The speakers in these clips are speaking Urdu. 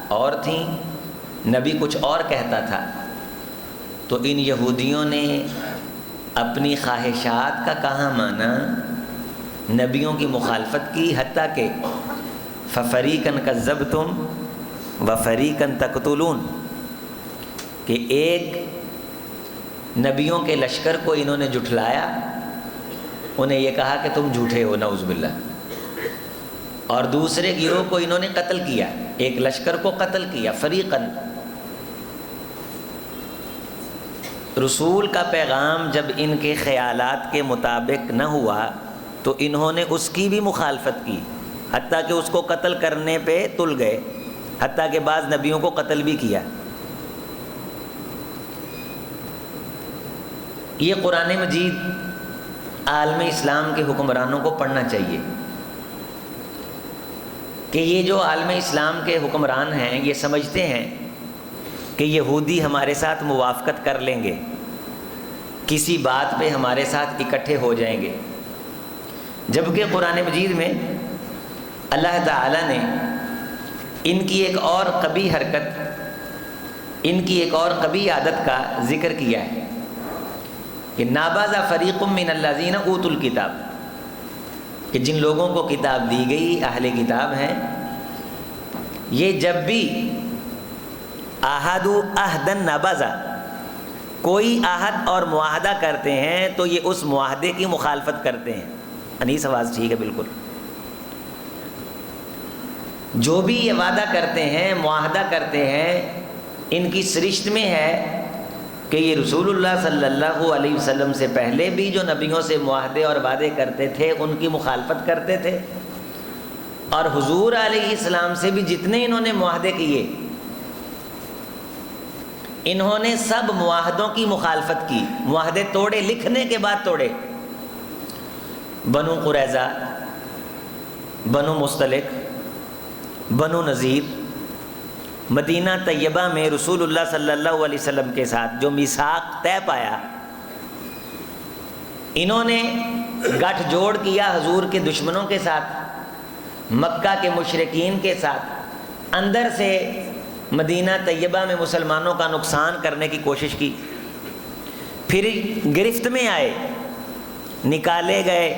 اور تھیں، نبی کچھ اور کہتا تھا، تو ان یہودیوں نے اپنی خواہشات کا کہاں مانا، نبیوں کی مخالفت کی، حتیٰ کہ فَفَرِيقًا كَذَّبْتُمْ وَفَرِيقًا تَقْتُلُونَ، کہ ایک نبیوں کے لشکر کو انہوں نے جھٹلایا، انہیں یہ کہا کہ تم جھوٹے ہو، نعوذ باللہ، اور دوسرے گروہ کو انہوں نے قتل کیا، ایک لشکر کو قتل کیا، فریقاً۔ رسول کا پیغام جب ان کے خیالات کے مطابق نہ ہوا تو انہوں نے اس کی بھی مخالفت کی، حتیٰ کہ اس کو قتل کرنے پہ تل گئے، حتیٰ کہ بعض نبیوں کو قتل بھی کیا۔ یہ قرآن مجید عالم اسلام کے حکمرانوں کو پڑھنا چاہیے کہ یہ جو عالم اسلام کے حکمران ہیں یہ سمجھتے ہیں کہ یہودی ہمارے ساتھ موافقت کر لیں گے، کسی بات پہ ہمارے ساتھ اکٹھے ہو جائیں گے، جبکہ قرآن مجید میں اللہ تعالیٰ نے ان کی ایک اور قبیح حرکت، ان کی ایک اور قبیح عادت کا ذکر کیا ہے کہ ناباز فریق من الذین اوتوا الکتاب، کہ جن لوگوں کو کتاب دی گئی، اہل کتاب ہیں، یہ جب بھی عہدوا عہدا نبذا، کوئی عہد اور معاہدہ کرتے ہیں تو یہ اس معاہدے کی مخالفت کرتے ہیں۔ انیس آواز ٹھیک ہے بالکل۔ جو بھی یہ وعدہ کرتے ہیں، معاہدہ کرتے ہیں، ان کی سرشت میں ہے کہ یہ رسول اللہ صلی اللہ علیہ وسلم سے پہلے بھی جو نبیوں سے معاہدے اور وعدے کرتے تھے ان کی مخالفت کرتے تھے، اور حضور علیہ السلام سے بھی جتنے انہوں نے معاہدے کیے، انہوں نے سب معاہدوں کی مخالفت کی، معاہدے توڑے، لکھنے کے بعد توڑے۔ بنو قریظہ، بنو مصطلق، بنو نذیر، مدینہ طیبہ میں رسول اللہ صلی اللہ علیہ وسلم کے ساتھ جو میثاق طے پایا، انہوں نے گٹھ جوڑ کیا حضور کے دشمنوں کے ساتھ، مکہ کے مشرکین کے ساتھ، اندر سے مدینہ طیبہ میں مسلمانوں کا نقصان کرنے کی کوشش کی، پھر گرفت میں آئے، نکالے گئے،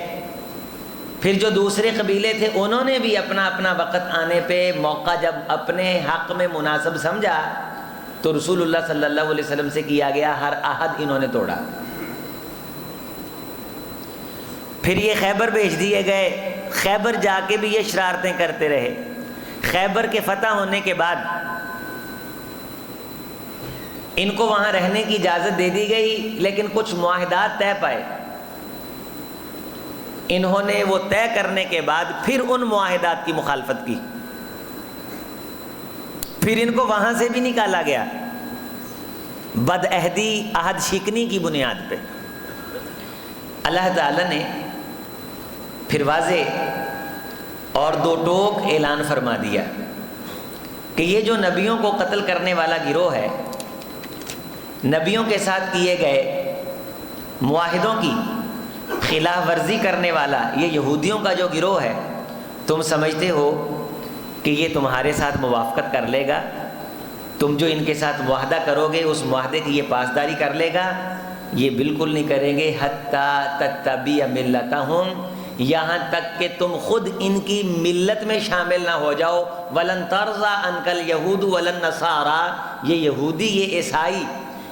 پھر جو دوسرے قبیلے تھے انہوں نے بھی اپنا اپنا وقت آنے پہ موقع جب اپنے حق میں مناسب سمجھا تو رسول اللہ صلی اللہ علیہ وسلم سے کیا گیا ہر عہد انہوں نے توڑا۔ پھر یہ خیبر بھیج دیے گئے، خیبر جا کے بھی یہ شرارتیں کرتے رہے۔ خیبر کے فتح ہونے کے بعد ان کو وہاں رہنے کی اجازت دے دی گئی، لیکن کچھ معاہدات طے پائے، انہوں نے وہ طے کرنے کے بعد پھر ان معاہدات کی مخالفت کی، پھر ان کو وہاں سے بھی نکالا گیا بد عہدی، عہد شکنی کی بنیاد پہ۔ اللہ تعالیٰ نے پھر واضح اور دو ٹوک اعلان فرما دیا کہ یہ جو نبیوں کو قتل کرنے والا گروہ ہے، نبیوں کے ساتھ کیے گئے معاہدوں کی خلاف ورزی کرنے والا یہ یہودیوں کا جو گروہ ہے، تم سمجھتے ہو کہ یہ تمہارے ساتھ موافقت کر لے گا، تم جو ان کے ساتھ معاہدہ کرو گے اس معاہدے کی یہ پاسداری کر لے گا؟ یہ بالکل نہیں کریں گے۔ حتیٰ تتبع ملتہم، یہاں تک کہ تم خود ان کی ملت میں شامل نہ ہو جاؤ۔ ولن ترضى عنك اليهود ولا النصارى، یہ یہودی، یہ عیسائی،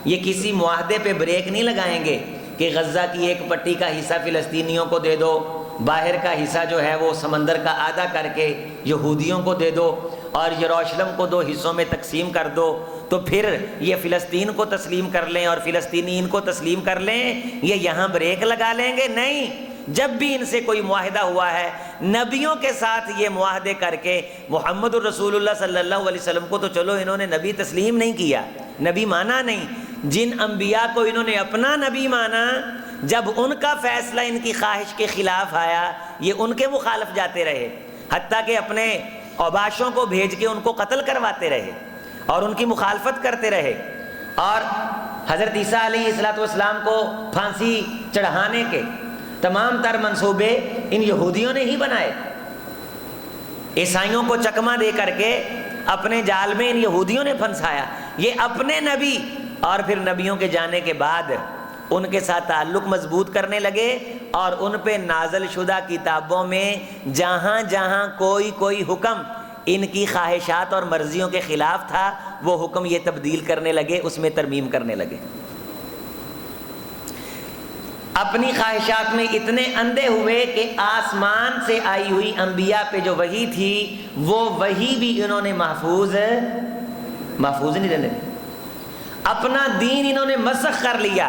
یہ کسی معاہدے پہ بریک نہیں لگائیں گے کہ غزہ کی ایک پٹی کا حصہ فلسطینیوں کو دے دو، باہر کا حصہ جو ہے وہ سمندر کا آدھا کر کے یہودیوں کو دے دو، اور یروشلم کو دو حصوں میں تقسیم کر دو، تو پھر یہ فلسطین کو تسلیم کر لیں اور فلسطینی ان کو تسلیم کر لیں، یہ یہاں بریک لگا لیں گے؟ نہیں۔ جب بھی ان سے کوئی معاہدہ ہوا ہے، نبیوں کے ساتھ یہ معاہدے کر کے، محمد الرسول اللہ صلی اللہ علیہ وسلم کو تو چلو انہوں نے نبی تسلیم نہیں کیا، نبی مانا نہیں، جن انبیاء کو انہوں نے اپنا نبی مانا، جب ان کا فیصلہ ان کی خواہش کے خلاف آیا، یہ ان کے مخالف جاتے رہے، حتیٰ کہ اپنے اوباشوں کو بھیج کے ان کو قتل کرواتے رہے اور ان کی مخالفت کرتے رہے، اور حضرت عیسیٰ علیہ السلام کو پھانسی چڑھانے کے تمام تر منصوبے ان یہودیوں نے ہی بنائے۔ عیسائیوں کو چکمہ دے کر کے اپنے جال میں ان یہودیوں نے پھنسایا. یہ اپنے نبی اور پھر نبیوں کے جانے کے بعد ان کے ساتھ تعلق مضبوط کرنے لگے اور ان پہ نازل شدہ کتابوں میں جہاں جہاں کوئی حکم ان کی خواہشات اور مرضیوں کے خلاف تھا وہ حکم یہ تبدیل کرنے لگے، اس میں ترمیم کرنے لگے. اپنی خواہشات میں اتنے اندھے ہوئے کہ آسمان سے آئی ہوئی انبیاء پہ جو وحی تھی وہ وحی بھی انہوں نے محفوظ نہیں رہنے. اپنا دین انہوں نے مسخ کر لیا،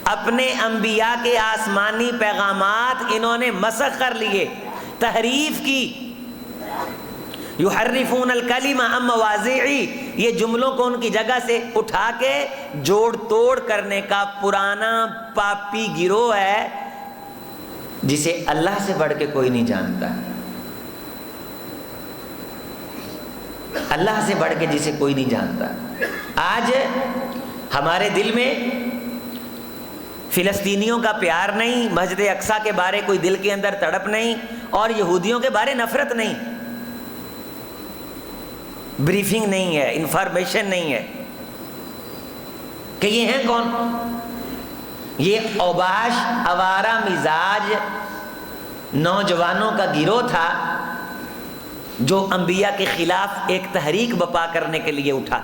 اپنے انبیاء کے آسمانی پیغامات انہوں نے مسخ کر لیے، تحریف کی. یحرفون الکلم عن مواضعہ، یہ جملوں کو ان کی جگہ سے اٹھا کے جوڑ توڑ کرنے کا پرانا پاپی گروہ ہے جسے اللہ سے بڑھ کے کوئی نہیں جانتا، اللہ سے بڑھ کے جسے کوئی نہیں جانتا. آج ہمارے دل میں فلسطینیوں کا پیار نہیں، مسجد اقصیٰ کے بارے کوئی دل کے اندر تڑپ نہیں، اور یہودیوں کے بارے نفرت نہیں، بریفنگ نہیں ہے، انفارمیشن نہیں ہے کہ یہ ہیں کون. یہ اوباش آوارہ مزاج نوجوانوں کا گروہ تھا جو انبیاء کے خلاف ایک تحریک بپا کرنے کے لیے اٹھا.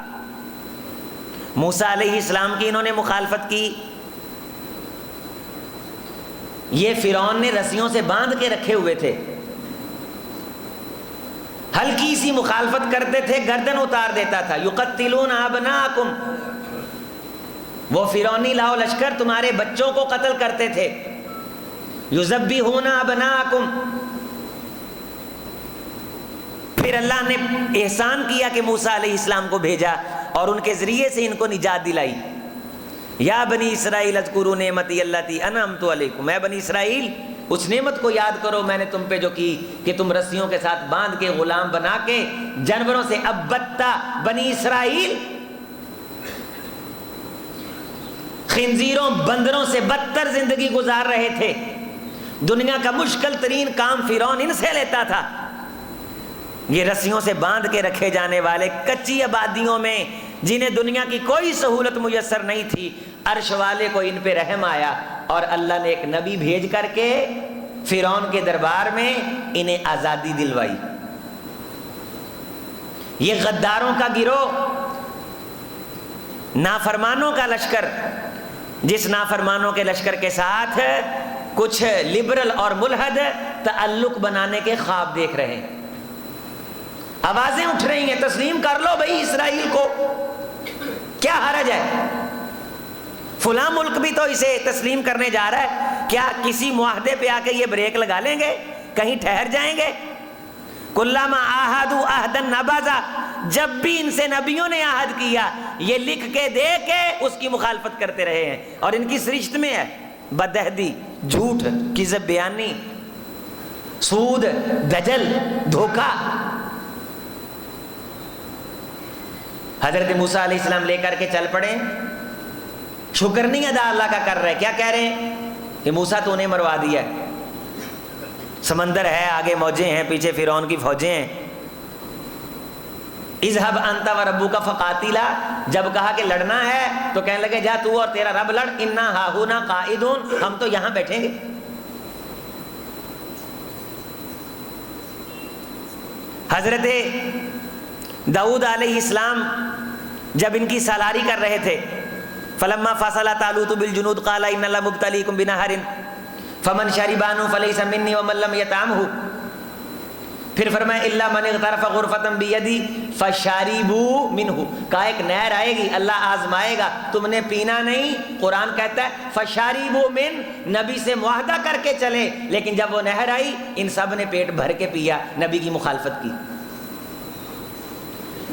موسیٰ علیہ السلام کی انہوں نے مخالفت کی. یہ فرعون نے رسیوں سے باندھ کے رکھے ہوئے تھے، ہلکی سی مخالفت کرتے تھے گردن اتار دیتا تھا. یقتلون ابناءکم، وہ فرعونی لاؤ لشکر تمہارے بچوں کو قتل کرتے تھے. یذبحون ابناءکم، پھر اللہ نے احسان کیا کہ موسیٰ علیہ السلام کو بھیجا اور ان کے ذریعے سے ان کو نجات دلائی. یا بنی اسرائیل اذکروا نعمتی التی انعمت علیکم، اے بنی اسرائیل اس نعمت کو یاد کرو میں نے تم پہ جو کی کہ تم رسیوں کے ساتھ باندھ کے غلام بنا کے جانوروں سے ابتہ بنی اسرائیل خنزیروں بندروں سے بدتر زندگی گزار رہے تھے. دنیا کا مشکل ترین کام فرعون ان سے لیتا تھا. یہ رسیوں سے باندھ کے رکھے جانے والے کچی آبادیوں میں جنہیں دنیا کی کوئی سہولت میسر نہیں تھی، عرش والے کو ان پہ رحم آیا اور اللہ نے ایک نبی بھیج کر کے فرعون کے دربار میں انہیں آزادی دلوائی. یہ غداروں کا گروہ، نافرمانوں کا لشکر، جس نافرمانوں کے لشکر کے ساتھ کچھ لبرل اور ملحد تعلق بنانے کے خواب دیکھ رہے ہیں. آوازیں اٹھ رہی ہیں تسلیم کر لو بھائی اسرائیل کو، کیا حرج ہے؟ فلاں ملک بھی تو اسے تسلیم کرنے جا رہا ہے، کیا کسی معاہدے پہ آ کے یہ بریک لگا لیں گے؟ کہیں ٹھہر جائیں گے؟ کلما عاہدوا عہدا نبذا، جب بھی ان سے نبیوں نے عہد کیا یہ لکھ کے دے کے اس کی مخالفت کرتے رہے ہیں. اور ان کی سرشت میں ہے بدعہدی، جھوٹ، کذب بیانی، سود، دجل، دھوکہ. حضرت موسیٰ علیہ السلام لے کر کے چل پڑے، شکر نہیں ادا اللہ کا کر رہے. کیا کہہ رہے ہیں کہ موسیٰ تو نے مروا دیا ہے، سمندر ہے، آگے موجیں ہیں، پیچھے فرعون کی فوجیں ہیں. اذهب انت وربک فقاتلا، جب کہا کہ لڑنا ہے تو کہنے لگے جا تو اور تیرا رب لڑ. انا ہاہنا قاعدون، ہم تو یہاں بیٹھیں گے. حضرت داؤد علیہ السلام جب ان کی سالاری کر رہے تھے، فلما فصل طالوت بالجنود قال ان اللہ مبتلیکم بنہر فمن شرب منہ فلیس منی ومن لم یطعمہ، پھر فرمایا الا من اغترف غرفۃ بیدی فشربوا منہ، کہا ایک نہر آئے گی اللہ آزمائے گا، تم نے پینا نہیں. قرآن کہتا ہے فشربوا من، نبی سے معاہدہ کر کے چلے، لیکن جب وہ نہر آئی ان سب نے پیٹ بھر کے پیا، نبی کی مخالفت کی.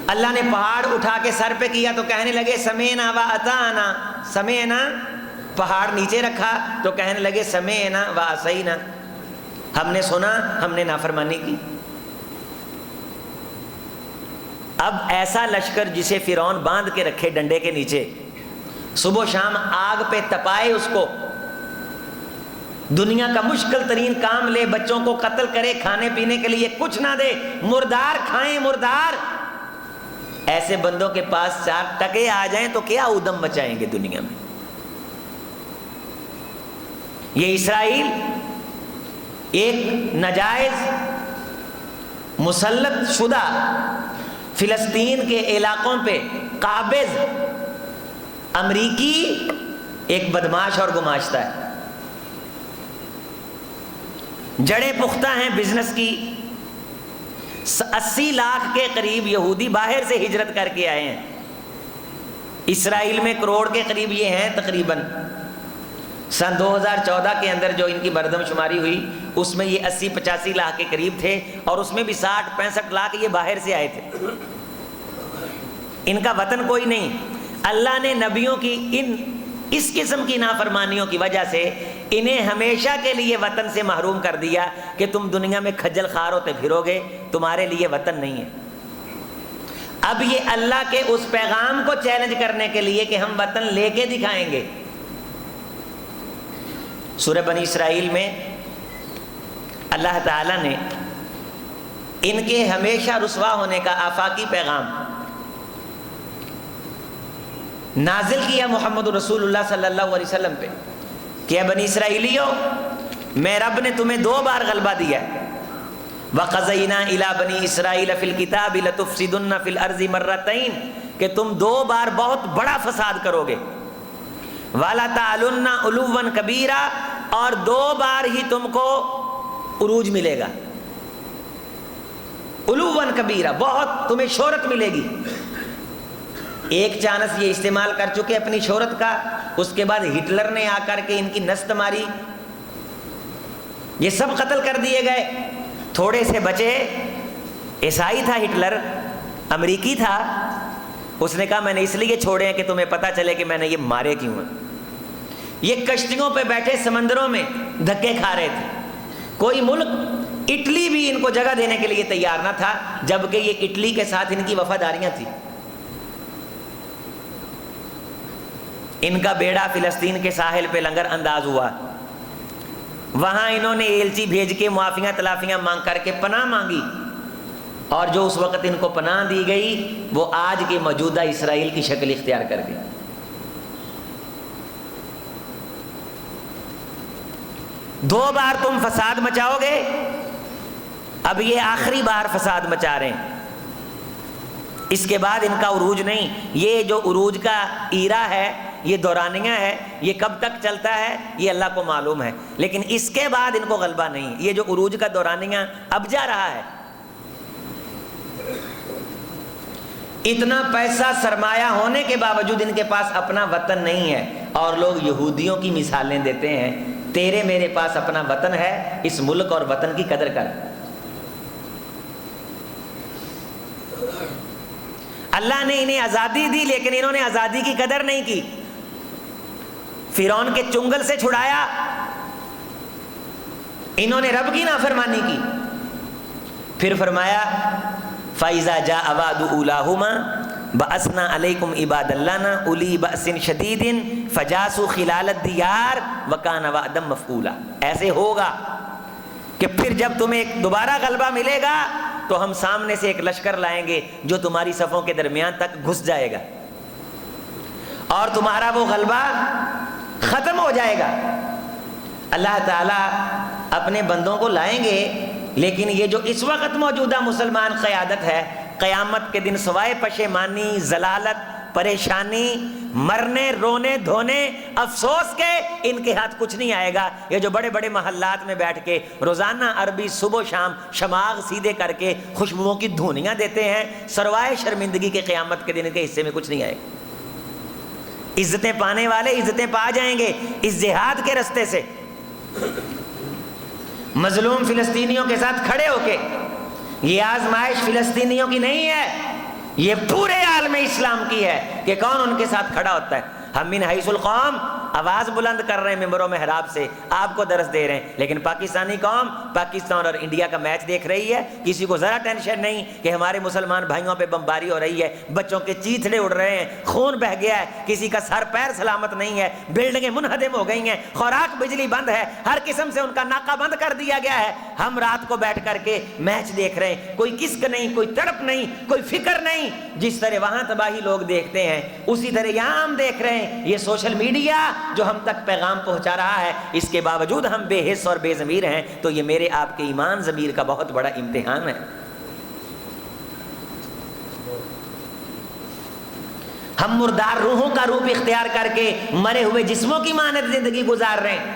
اللہ نے پہاڑ اٹھا کے سر پہ کیا تو کہنے لگے سمعنا واطعنا، سمعنا، پہاڑ نیچے رکھا تو کہنے لگے سمعنا وعصینا، ہم نے سنا ہم نے نافرمانی کی. اب ایسا لشکر جسے فرعون باندھ کے رکھے ڈنڈے کے نیچے، صبح و شام آگ پہ تپائے اس کو، دنیا کا مشکل ترین کام لے، بچوں کو قتل کرے، کھانے پینے کے لیے کچھ نہ دے، مردار کھائیں مردار، ایسے بندوں کے پاس 4 ٹکے آ جائیں تو کیا ادم مچائیں گے دنیا میں. یہ اسرائیل ایک ناجائز مسلط شدہ فلسطین کے علاقوں پہ قابض امریکی ایک بدماش اور گماشتہ ہے. جڑیں پختہ ہیں بزنس کی. 80 لاکھ کے قریب یہودی باہر سے ہجرت کر کے آئے ہیں. اسرائیل میں کروڑ کے قریب یہ ہیں تقریباً. سن 2014 کے اندر جو ان کی مردم شماری ہوئی اس میں یہ 80-85 لاکھ کے قریب تھے، اور اس میں بھی 60-65 لاکھ یہ باہر سے آئے تھے. ان کا وطن کوئی نہیں. اللہ نے نبیوں کی اس قسم کی نافرمانیوں کی وجہ سے انہیں ہمیشہ کے لیے وطن سے محروم کر دیا کہ تم دنیا میں کھجل خوار ہوتے پھرو گے، تمہارے لیے وطن نہیں ہے. اب یہ اللہ کے اس پیغام کو چیلنج کرنے کے لیے کہ ہم وطن لے کے دکھائیں گے. سورہ بنی اسرائیل میں اللہ تعالیٰ نے ان کے ہمیشہ رسوا ہونے کا آفاقی پیغام نازل کیا محمد رسول اللہ صلی اللہ علیہ وسلم پہ کہ اے بنی اسرائیلیو، میں رب نے تمہیں 2 بار غلبہ دیا ہے. وَقَضَيْنَا إِلَىٰ بَنِي إِسْرَائِيلَ فِي الْكِتَابِ لَتُفْسِدُنَّ فِي الْأَرْضِ مَرَّتَيْنِ کہ تم 2 بار بہت بڑا فساد کرو گے. وَلَا تَعْلُنَّ عُلُوًّا كَبِيرًا اور 2 بار ہی تم کو عروج ملے گا. عُلُوًّا كَبِيرًا بہت تمہیں شہرت ملے گی. ایک چانس یہ استعمال کر چکے اپنی شہرت کا. اس کے بعد ہٹلر نے آ کر کے ان کی نسل ماری، یہ سب قتل کر دیے گئے. تھوڑے سے بچے. عیسائی تھا ہٹلر، امریکی تھا. اس نے کہا میں نے اس لیے چھوڑے ہیں کہ تمہیں پتہ چلے کہ میں نے یہ مارے کیوں ہیں. یہ کشتیوں پہ بیٹھے سمندروں میں دھکے کھا رہے تھے. کوئی ملک، اٹلی بھی ان کو جگہ دینے کے لیے تیار نہ تھا، جبکہ یہ اٹلی کے ساتھ ان کی وفاداریاں تھیں. ان کا بیڑا فلسطین کے ساحل پہ لنگر انداز ہوا. وہاں انہوں نے ایلچی بھیج کے معافیاں تلافیاں مانگ کر کے پناہ مانگی، اور جو اس وقت ان کو پناہ دی گئی وہ آج کے موجودہ اسرائیل کی شکل اختیار کر گئی. 2 بار تم فساد مچاؤ گے، اب یہ آخری بار فساد مچا رہے ہیں. اس کے بعد ان کا عروج نہیں. یہ جو عروج کا ایرا ہے، یہ دورانیہ ہے، یہ کب تک چلتا ہے یہ اللہ کو معلوم ہے، لیکن اس کے بعد ان کو غلبہ نہیں. یہ جو عروج کا دورانیہ اب جا رہا ہے، اتنا پیسہ سرمایہ ہونے کے باوجود ان کے پاس اپنا وطن نہیں ہے. اور لوگ یہودیوں کی مثالیں دیتے ہیں، تیرے میرے پاس اپنا وطن ہے، اس ملک اور وطن کی قدر کر. اللہ نے انہیں آزادی دی لیکن انہوں نے آزادی کی قدر نہیں کی. فرعون کے چنگل سے چھڑایا، انہوں نے رب کی نافرمانی کی. پھر فرمایا فَإِذَا جَاءَ وَعْدُ أُولَاهُمَا بَعَثْنَا عَلَيْكُمْ عِبَادًا لَنَا أُولِي بَأْسٍ شَدِيدٍ فَجَاسُوا خِلَالَ الدِّيَارِ وَكَانَ وَعْدًا مَفْعُولًا. ایسے ہوگا کہ پھر جب تمہیں دوبارہ غلبہ ملے گا تو ہم سامنے سے ایک لشکر لائیں گے جو تمہاری صفوں کے درمیان تک گھس جائے گا اور تمہارا وہ غلبہ ختم ہو جائے گا. اللہ تعالیٰ اپنے بندوں کو لائیں گے، لیکن یہ جو اس وقت موجودہ مسلمان قیادت ہے، قیامت کے دن سوائے پشیمانی، ضلالت، پریشانی، مرنے، رونے، دھونے، افسوس کے ان کے ہاتھ کچھ نہیں آئے گا. یہ جو بڑے بڑے محلات میں بیٹھ کے روزانہ عربی صبح و شام شماغ سیدھے کر کے خوشبوؤں کی دھونیاں دیتے ہیں، سروائے شرمندگی کے قیامت کے دن کے حصے میں کچھ نہیں آئے گا. عزتیں پانے والے عزتیں پا جائیں گے اس جہاد کے رستے سے. مظلوم فلسطینیوں کے ساتھ کھڑے ہو کے. یہ آزمائش فلسطینیوں کی نہیں ہے، یہ پورے عالم اسلام کی ہے کہ کون ان کے ساتھ کھڑا ہوتا ہے. ہم من حیث القوم آواز بلند کر رہے ہیں ممبر و محراب سے، آپ کو درس دے رہے ہیں، لیکن پاکستانی قوم پاکستان اور انڈیا کا میچ دیکھ رہی ہے، کسی کو ذرا ٹینشن نہیں کہ ہمارے مسلمان بھائیوں پہ بمباری ہو رہی ہے، بچوں کے چیتھڑے اڑ رہے ہیں، خون بہہ گیا ہے، کسی کا سر پیر سلامت نہیں ہے، بلڈنگیں منہدم ہو گئی ہیں، خوراک بجلی بند ہے، ہر قسم سے ان کا ناکہ بند کر دیا گیا ہے، ہم رات کو بیٹھ کر کے میچ دیکھ رہے ہیں، کوئی کسک نہیں، کوئی تڑپ نہیں، کوئی فکر نہیں۔ جس طرح وہاں تباہی لوگ دیکھتے ہیں اسی طرح یہاں ہم دیکھ رہے ہیں۔ یہ سوشل میڈیا جو ہم تک پیغام پہنچا رہا ہے، اس کے باوجود ہم بے حس اور بے ضمیر ہیں، تو یہ میرے آپ کے ایمان ضمیر کا بہت بڑا امتحان ہے۔ ہم مردار روحوں کا روپ اختیار کر کے مرے ہوئے جسموں کی مانند زندگی گزار رہے ہیں۔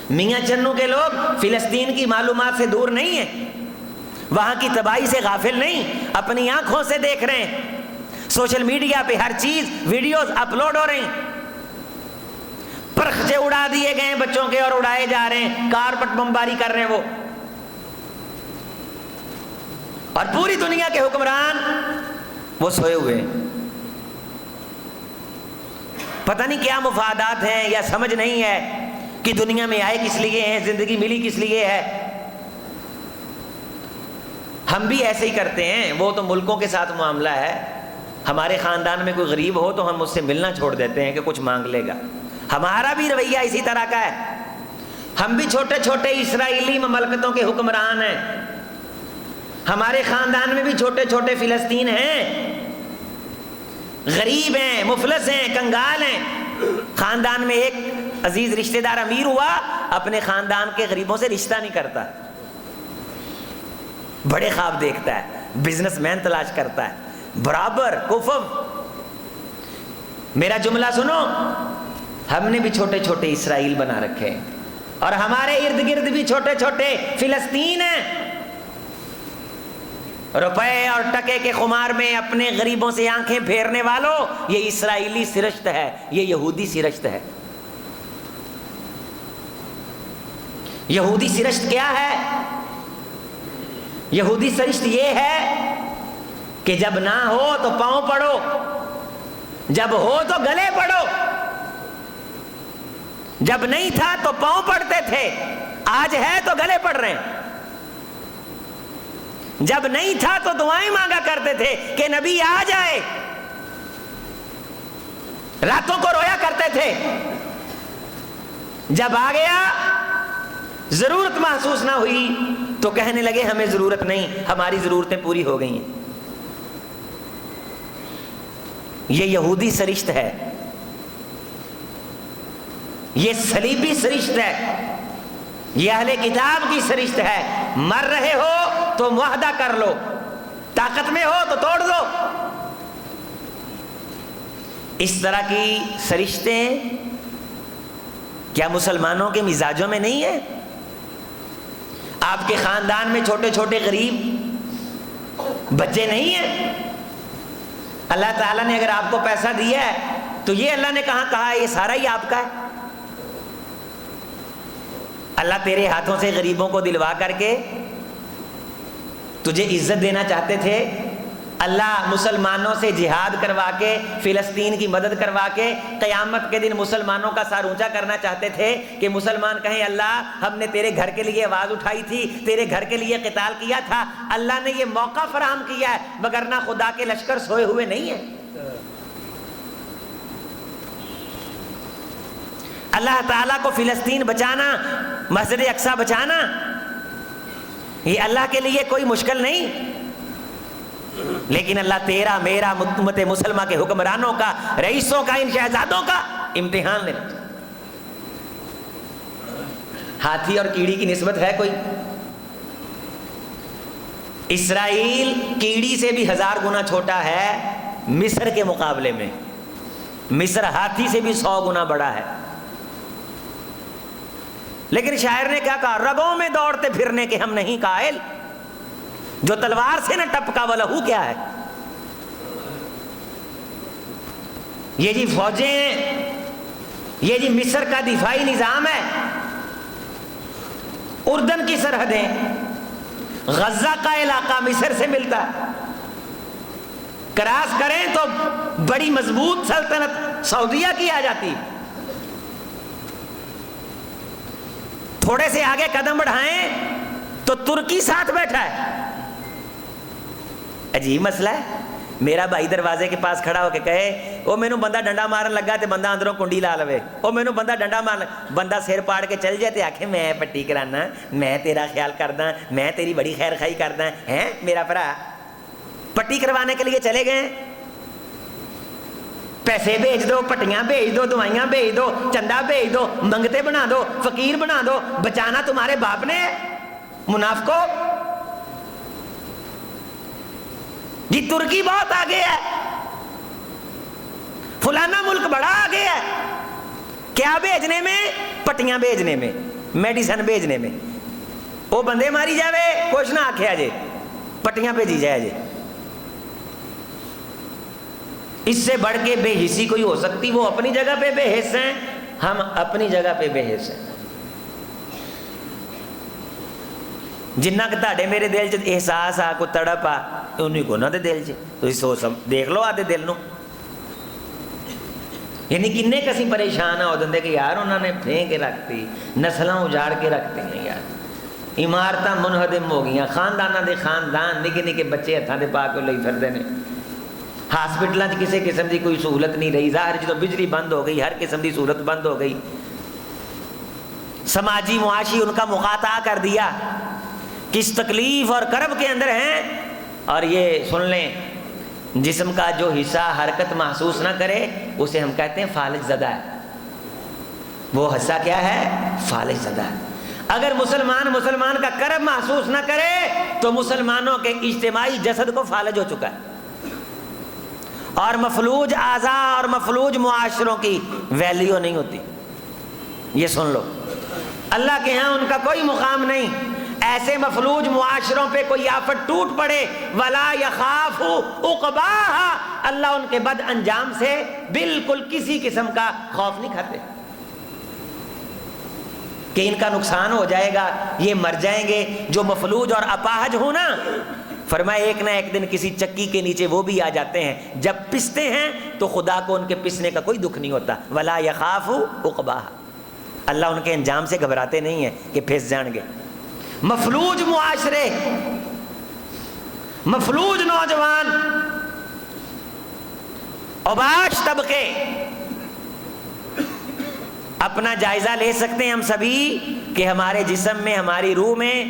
میاں چنو کے لوگ فلسطین کی معلومات سے دور نہیں ہیں، وہاں کی تباہی سے غافل نہیں، اپنی آنکھوں سے دیکھ رہے ہیں۔ سوشل میڈیا پہ ہر چیز ویڈیوز اپلوڈ ہو رہی ہیں، پرخچے اڑا دیے گئے ہیں بچوں کے اور اڑائے جا رہے ہیں، کارپٹ بمباری کر رہے ہیں وہ، اور پوری دنیا کے حکمران وہ سوئے ہوئے ہیں۔ پتہ نہیں کیا مفادات ہیں، یا سمجھ نہیں ہے کہ دنیا میں آئے کس لیے ہیں، زندگی ملی کس لیے ہے۔ ہم بھی ایسے ہی کرتے ہیں، وہ تو ملکوں کے ساتھ معاملہ ہے، ہمارے خاندان میں کوئی غریب ہو تو ہم اس سے ملنا چھوڑ دیتے ہیں کہ کچھ مانگ لے گا۔ ہمارا بھی رویہ اسی طرح کا ہے، ہم بھی چھوٹے چھوٹے اسرائیلی مملکتوں کے حکمران ہیں، ہمارے خاندان میں بھی چھوٹے چھوٹے فلسطین ہیں، غریب ہیں، مفلس ہیں، کنگال ہیں۔ خاندان میں ایک عزیز رشتہ دار امیر ہوا، اپنے خاندان کے غریبوں سے رشتہ نہیں کرتا، بڑے خواب دیکھتا ہے، بزنس مین تلاش کرتا ہے، برابر کفر۔ میرا جملہ سنو، ہم نے بھی چھوٹے چھوٹے اسرائیل بنا رکھے ہیں، اور ہمارے ارد گرد بھی چھوٹے چھوٹے فلسطین ہیں۔ روپے اور ٹکے کے خمار میں اپنے غریبوں سے آنکھیں پھیرنے والوں، یہ اسرائیلی سرشت ہے، یہ یہودی سرشت ہے۔ یہودی سرشت کیا ہے؟ یہودی سرشت یہ ہے کہ جب نہ ہو تو پاؤں پڑو، جب ہو تو گلے پڑو، جب نہیں تھا تو پاؤں پڑتے تھے، آج ہے تو گلے پڑ رہے ہیں، جب نہیں تھا تو دعائیں مانگا کرتے تھے کہ نبی آ جائے، راتوں کو رویا کرتے تھے، جب آ گیا ضرورت محسوس نہ ہوئی تو کہنے لگے ہمیں ضرورت نہیں، ہماری ضرورتیں پوری ہو گئی ہیں۔ یہ یہودی سرشت ہے، یہ صلیبی سرشت ہے، یہ اہل کتاب کی سرشت ہے۔ مر رہے ہو تو معاہدہ کر لو، طاقت میں ہو تو توڑ دو۔ اس طرح کی سرشتیں کیا مسلمانوں کے مزاجوں میں نہیں ہیں؟ آپ کے خاندان میں چھوٹے چھوٹے غریب بچے نہیں ہیں؟ اللہ تعالیٰ نے اگر آپ کو پیسہ دیا ہے تو یہ اللہ نے کہا ہے یہ سارا ہی آپ کا ہے۔ اللہ تیرے ہاتھوں سے غریبوں کو دلوا کر کے تجھے عزت دینا چاہتے تھے، اللہ مسلمانوں سے جہاد کروا کے، فلسطین کی مدد کروا کے قیامت کے دن مسلمانوں کا سر اونچا کرنا چاہتے تھے کہ مسلمان کہیں اللہ ہم نے تیرے گھر کے لیے آواز اٹھائی تھی، تیرے گھر کے لیے قتال کیا تھا، اللہ نے یہ موقع فراہم کیا ہے، وگرنہ خدا کے لشکر سوئے ہوئے نہیں ہیں۔ اللہ تعالیٰ کو فلسطین بچانا، مسجد اقصی بچانا، یہ اللہ کے لیے کوئی مشکل نہیں، لیکن اللہ تیرا میرا امت مسلمہ کے حکمرانوں کا، رئیسوں کا، ان شہزادوں کا امتحان لینا۔ ہاتھی اور کیڑی کی نسبت ہے کوئی؟ اسرائیل کیڑی سے بھی 1000 گنا چھوٹا ہے مصر کے مقابلے میں، مصر ہاتھی سے بھی 100 گنا بڑا ہے، لیکن شاعر نے کیا کہا؟ رگوں میں دوڑتے پھرنے کے ہم نہیں قائل، جو تلوار سے نہ ٹپکا وہ لہو کیا ہے۔ یہ جی فوجیں ہیں، یہ جی مصر کا دفاعی نظام ہے، اردن کی سرحدیں، غزہ کا علاقہ مصر سے ملتا ہے، کراس کریں تو بڑی مضبوط سلطنت سعودیہ کی آ جاتی، تھوڑے سے آگے قدم بڑھائیں تو ترکی ساتھ بیٹھا ہے. عجیب مسئلہ ہے. میرا بھائی دروازے کے پاس کھڑا ہو کے کہے وہ مینوں بندہ ڈنڈا مارن لگا تے بندہ اندروں کنڈی لا لوے, وہ مینوں بندہ ڈنڈا مار, بندہ سر پاڑ کے چل جائے تے آکھے میں پٹی کرانا, میں تیرا خیال کردا, میں تیری بڑی خیر خائی کردا ہیں. میرا بھرا پٹی کروانے کے لیے چلے گئے, پیسے بھیج دو, پٹیاں بھیج دو, دوائیاں بھیج دو, چندہ بھیج دو, منگتے بنا دو, فقیر بنا دو, بچانا تمہارے باپ نے. منافقو, جی ترکی بہت آگے ہے, فلانا ملک بڑا آگے ہے. کیا بھیجنے میں؟ پٹیاں بھیجنے میں, میڈیسن بھیجنے میں. وہ بندے ماری جاوے کچھ نہ آکھیا جے, پٹیاں بھیجی جائے جے. اس سے بڑھ کے بے حسی کوئی ہو سکتی؟ وہ اپنی جگہ پہ بے حس ہیں, ہم اپنی جگہ پہ بے حس ہیں. جنہ کہ تاڑے میرے دل چ احساس آ, کو تڑپ آ, انہیں کو نہ دے دل چ. تو سوچ دیکھ لو آدھے دل نو. یعنی کنے کسی پریشان ہو دندے کہ یار انہوں نے پھینک کے رکھتی, نسلاں اجاڑ کے رکھتے ہیں یار, عمارتاں منہدم ہو گئیاں, خانداناں دے خاندان نکے نکے بچے ہتھاں دے پا کے لئی پھردے نے. ہاسپٹلاں چ کسی قسم دی کوئی سہولت نہیں رہی. ظاہر جدوں بجلی بند ہو گئی, ہر قسم دی سہولت بند ہو گئی, سماجی معاشی ان کا مقاطعہ کر دیا. کس تکلیف اور کرب کے اندر ہیں. اور یہ سن لیں, جسم کا جو حصہ حرکت محسوس نہ کرے اسے ہم کہتے ہیں فالج زدہ ہے. وہ حصہ کیا ہے؟ فالج زدہ ہے. اگر مسلمان کا کرب محسوس نہ کرے تو مسلمانوں کے اجتماعی جسد کو فالج ہو چکا ہے. اور مفلوج اعضاء اور مفلوج معاشروں کی ویلیو نہیں ہوتی. یہ سن لو, اللہ کے ہاں ان کا کوئی مقام نہیں. ایسے مفلوج معاشروں پہ کوئی آفت ٹوٹ پڑے, ولا یخاف عقباہا, اللہ ان کے بد انجام سے بالکل کسی قسم کا خوف نہیں کھاتے کہ ان کا نقصان ہو جائے گا, یہ مر جائیں گے. جو مفلوج اور اپاہج ہو نا, فرمایا ایک نہ ایک دن کسی چکی کے نیچے وہ بھی آ جاتے ہیں. جب پستے ہیں تو خدا کو ان کے پسنے کا کوئی دکھ نہیں ہوتا. ولا یخاف عقباہا, اللہ ان کے انجام سے گھبراتے نہیں ہیں کہ پھنس جائیں گے. مفلوج معاشرے, مفلوج نوجوان, اوباش طبقے اپنا جائزہ لے سکتے ہیں ہم سبھی کہ ہمارے جسم میں, ہماری روح میں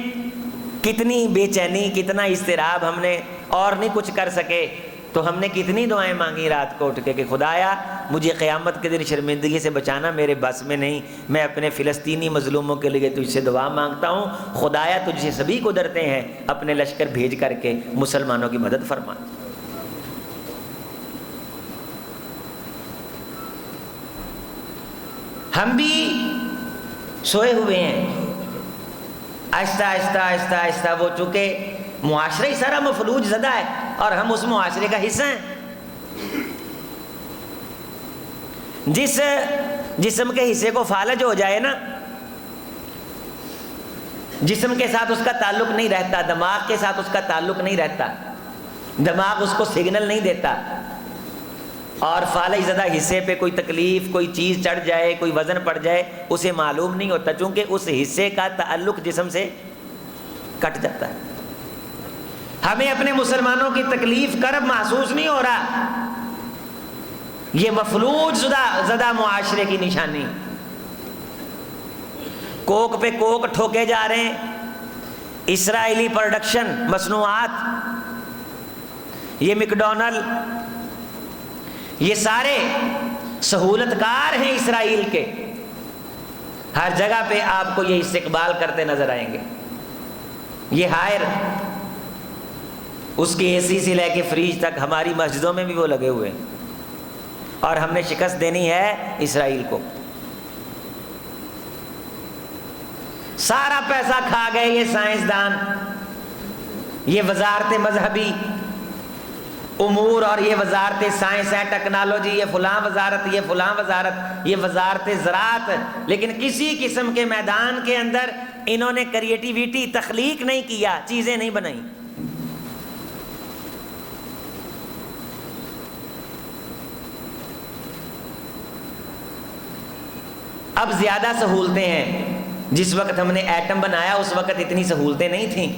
کتنی بے چینی, کتنا اضطراب ہم نے, اور نہیں کچھ کر سکے تو ہم نے کتنی دعائیں مانگی رات کو اٹھ کے کہ خدایا مجھے قیامت کے دن شرمندگی سے بچانا میرے بس میں نہیں. میں اپنے فلسطینی مظلوموں کے لیے تجھ سے دعا مانگتا ہوں, خدایا تجھ سے سبھی کو ڈرتے ہیں, اپنے لشکر بھیج کر کے مسلمانوں کی مدد فرما. ہم بھی سوئے ہوئے ہیں, آہستہ آہستہ آہستہ آہستہ وہ چونکہ معاشرہ ہی سارا مفلوج زدہ ہے اور ہم اس معاشرے کا حصہ ہیں. جس جسم کے حصے کو فالج ہو جائے نا, جسم کے ساتھ اس کا تعلق نہیں رہتا, دماغ کے ساتھ اس کا تعلق نہیں رہتا, دماغ اس کو سگنل نہیں دیتا, اور فالج زدہ حصے پہ کوئی تکلیف, کوئی چیز چڑھ جائے, کوئی وزن پڑ جائے, اسے معلوم نہیں ہوتا, چونکہ اس حصے کا تعلق جسم سے کٹ جاتا ہے. ہمیں اپنے مسلمانوں کی تکلیف کرب محسوس نہیں ہو رہا. یہ مفلوج زدہ معاشرے کی نشانی. کوک پہ کوک ٹھوکے جا رہے ہیں, اسرائیلی پروڈکشن مصنوعات, یہ میکڈونلڈ, یہ سارے سہولت کار ہیں اسرائیل کے. ہر جگہ پہ آپ کو یہ استقبال کرتے نظر آئیں گے. یہ ہائر, اس کی اے سی سے لے کے فریج تک, ہماری مسجدوں میں بھی وہ لگے ہوئے ہیں, اور ہم نے شکست دینی ہے اسرائیل کو. سارا پیسہ کھا گئے یہ سائنسدان, یہ وزارت مذہبی امور, اور یہ وزارت سائنس ہے, ٹیکنالوجی, یہ فلاں وزارت, یہ فلاں وزارت, یہ وزارت زراعت, لیکن کسی قسم کے میدان کے اندر انہوں نے کریٹیویٹی, تخلیق نہیں کیا, چیزیں نہیں بنائیں. اب زیادہ سہولتیں ہیں, جس وقت ہم نے ایٹم بنایا اس وقت اتنی سہولتیں نہیں تھیں،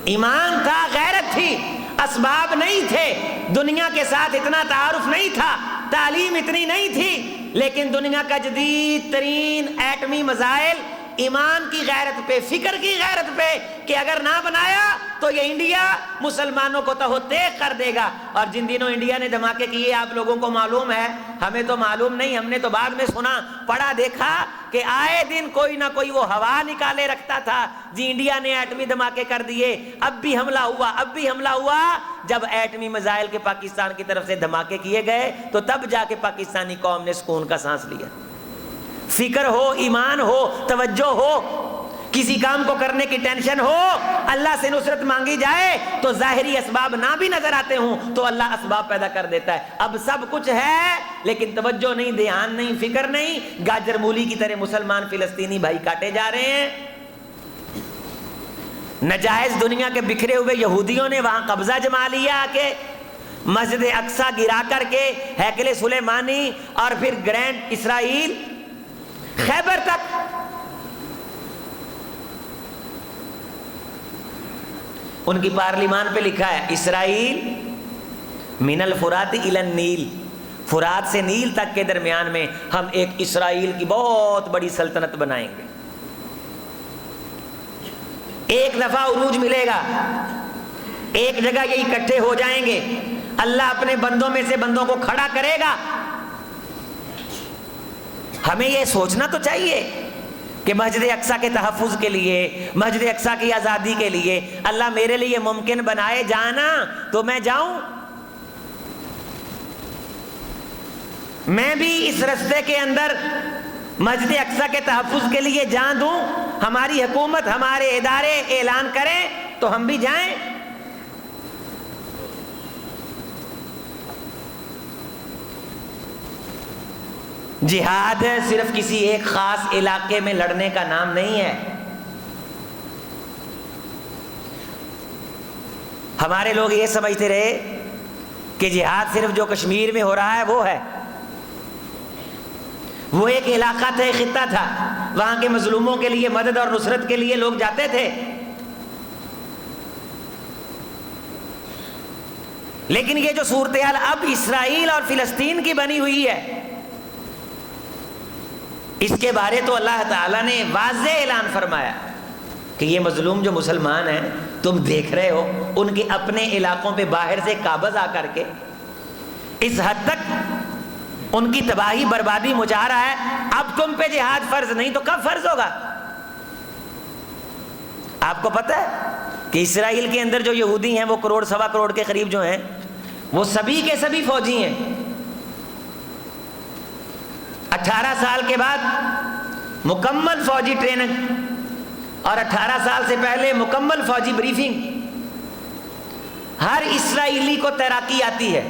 ایمان تھا، غیرت تھی، اسباب نہیں تھے، دنیا کے ساتھ اتنا تعارف نہیں تھا، تعلیم اتنی نہیں تھی، لیکن دنیا کا جدید ترین ایٹمی میزائل ایمان کی غیرت پہ، فکر کی غیرت پہ کہ اگر نہ بنایا تو یہ انڈیا مسلمانوں کو تہو تیغ کر دے گا۔ اور جن دنوں انڈیا نے دھماکے کیے آپ لوگوں کو معلوم ہے، ہمیں تو معلوم نہیں، ہم نے تو بعد میں سنا پڑھا دیکھا کہ آئے دن کوئی نہ کوئی وہ ہوا نکالے رکھتا تھا جی انڈیا نے ایٹمی دھماکے کر دیے، اب بھی حملہ ہوا، اب بھی حملہ ہوا۔ جب ایٹمی میزائل کے پاکستان کی طرف سے دھماکے کیے گئے تو تب جا کے پاکستانی قوم نے سکون کا سانس لیا۔ فکر ہو، ایمان ہو، توجہ ہو، کسی کام کو کرنے کی ٹینشن ہو، اللہ سے نصرت مانگی جائے تو ظاہری اسباب نہ بھی نظر آتے ہوں تو اللہ اسباب پیدا کر دیتا ہے۔ اب سب کچھ ہے لیکن توجہ نہیں، دھیان نہیں، فکر نہیں، گاجر مولی کی طرح مسلمان فلسطینی بھائی کاٹے جا رہے ہیں۔ نجائز دنیا کے بکھرے ہوئے یہودیوں نے وہاں قبضہ جما لیا کہ مسجد اقصی گرا کر کے ہیکل سلیمانی اور پھر گرینڈ اسرائیل خیبر تک۔ ان کی پارلیمان پہ لکھا ہے اسرائیل من الفرات الی النیل، فرات سے نیل تک کے درمیان میں ہم ایک اسرائیل کی بہت بڑی سلطنت بنائیں گے۔ ایک دفعہ عروج ملے گا، ایک جگہ یہ اکٹھے ہو جائیں گے، اللہ اپنے بندوں میں سے بندوں کو کھڑا کرے گا۔ ہمیں یہ سوچنا تو چاہیے کہ مسجد اقصیٰ کے تحفظ کے لیے، مسجد اقصیٰ کی آزادی کے لیے اللہ میرے لیے ممکن بنائے جانا تو میں جاؤں، میں بھی اس رستے کے اندر مسجد اقصیٰ کے تحفظ کے لیے جان دوں، ہماری حکومت، ہمارے ادارے اعلان کریں تو ہم بھی جائیں۔ جہاد صرف کسی ایک خاص علاقے میں لڑنے کا نام نہیں ہے۔ ہمارے لوگ یہ سمجھتے رہے کہ جہاد صرف جو کشمیر میں ہو رہا ہے وہ ہے، وہ ایک علاقہ تھا، ایک خطہ تھا، وہاں کے مظلوموں کے لیے مدد اور نصرت کے لیے لوگ جاتے تھے۔ لیکن یہ جو صورتحال اب اسرائیل اور فلسطین کی بنی ہوئی ہے، اس کے بارے تو اللہ تعالیٰ نے واضح اعلان فرمایا کہ یہ مظلوم جو مسلمان ہیں تم دیکھ رہے ہو، ان کے اپنے علاقوں پہ باہر سے قابض آ کر کے اس حد تک ان کی تباہی بربادی مچا رہا ہے، اب تم پہ جہاد فرض نہیں تو کب فرض ہوگا؟ آپ کو پتہ ہے کہ اسرائیل کے اندر جو یہودی ہیں وہ کروڑ سوا کروڑ کے قریب جو ہیں وہ سبھی کے سبھی فوجی ہیں۔ 18 سال کے بعد مکمل فوجی ٹریننگ اور 18 سال سے پہلے مکمل فوجی بریفنگ۔ ہر اسرائیلی کو تیراکی آتی ہے،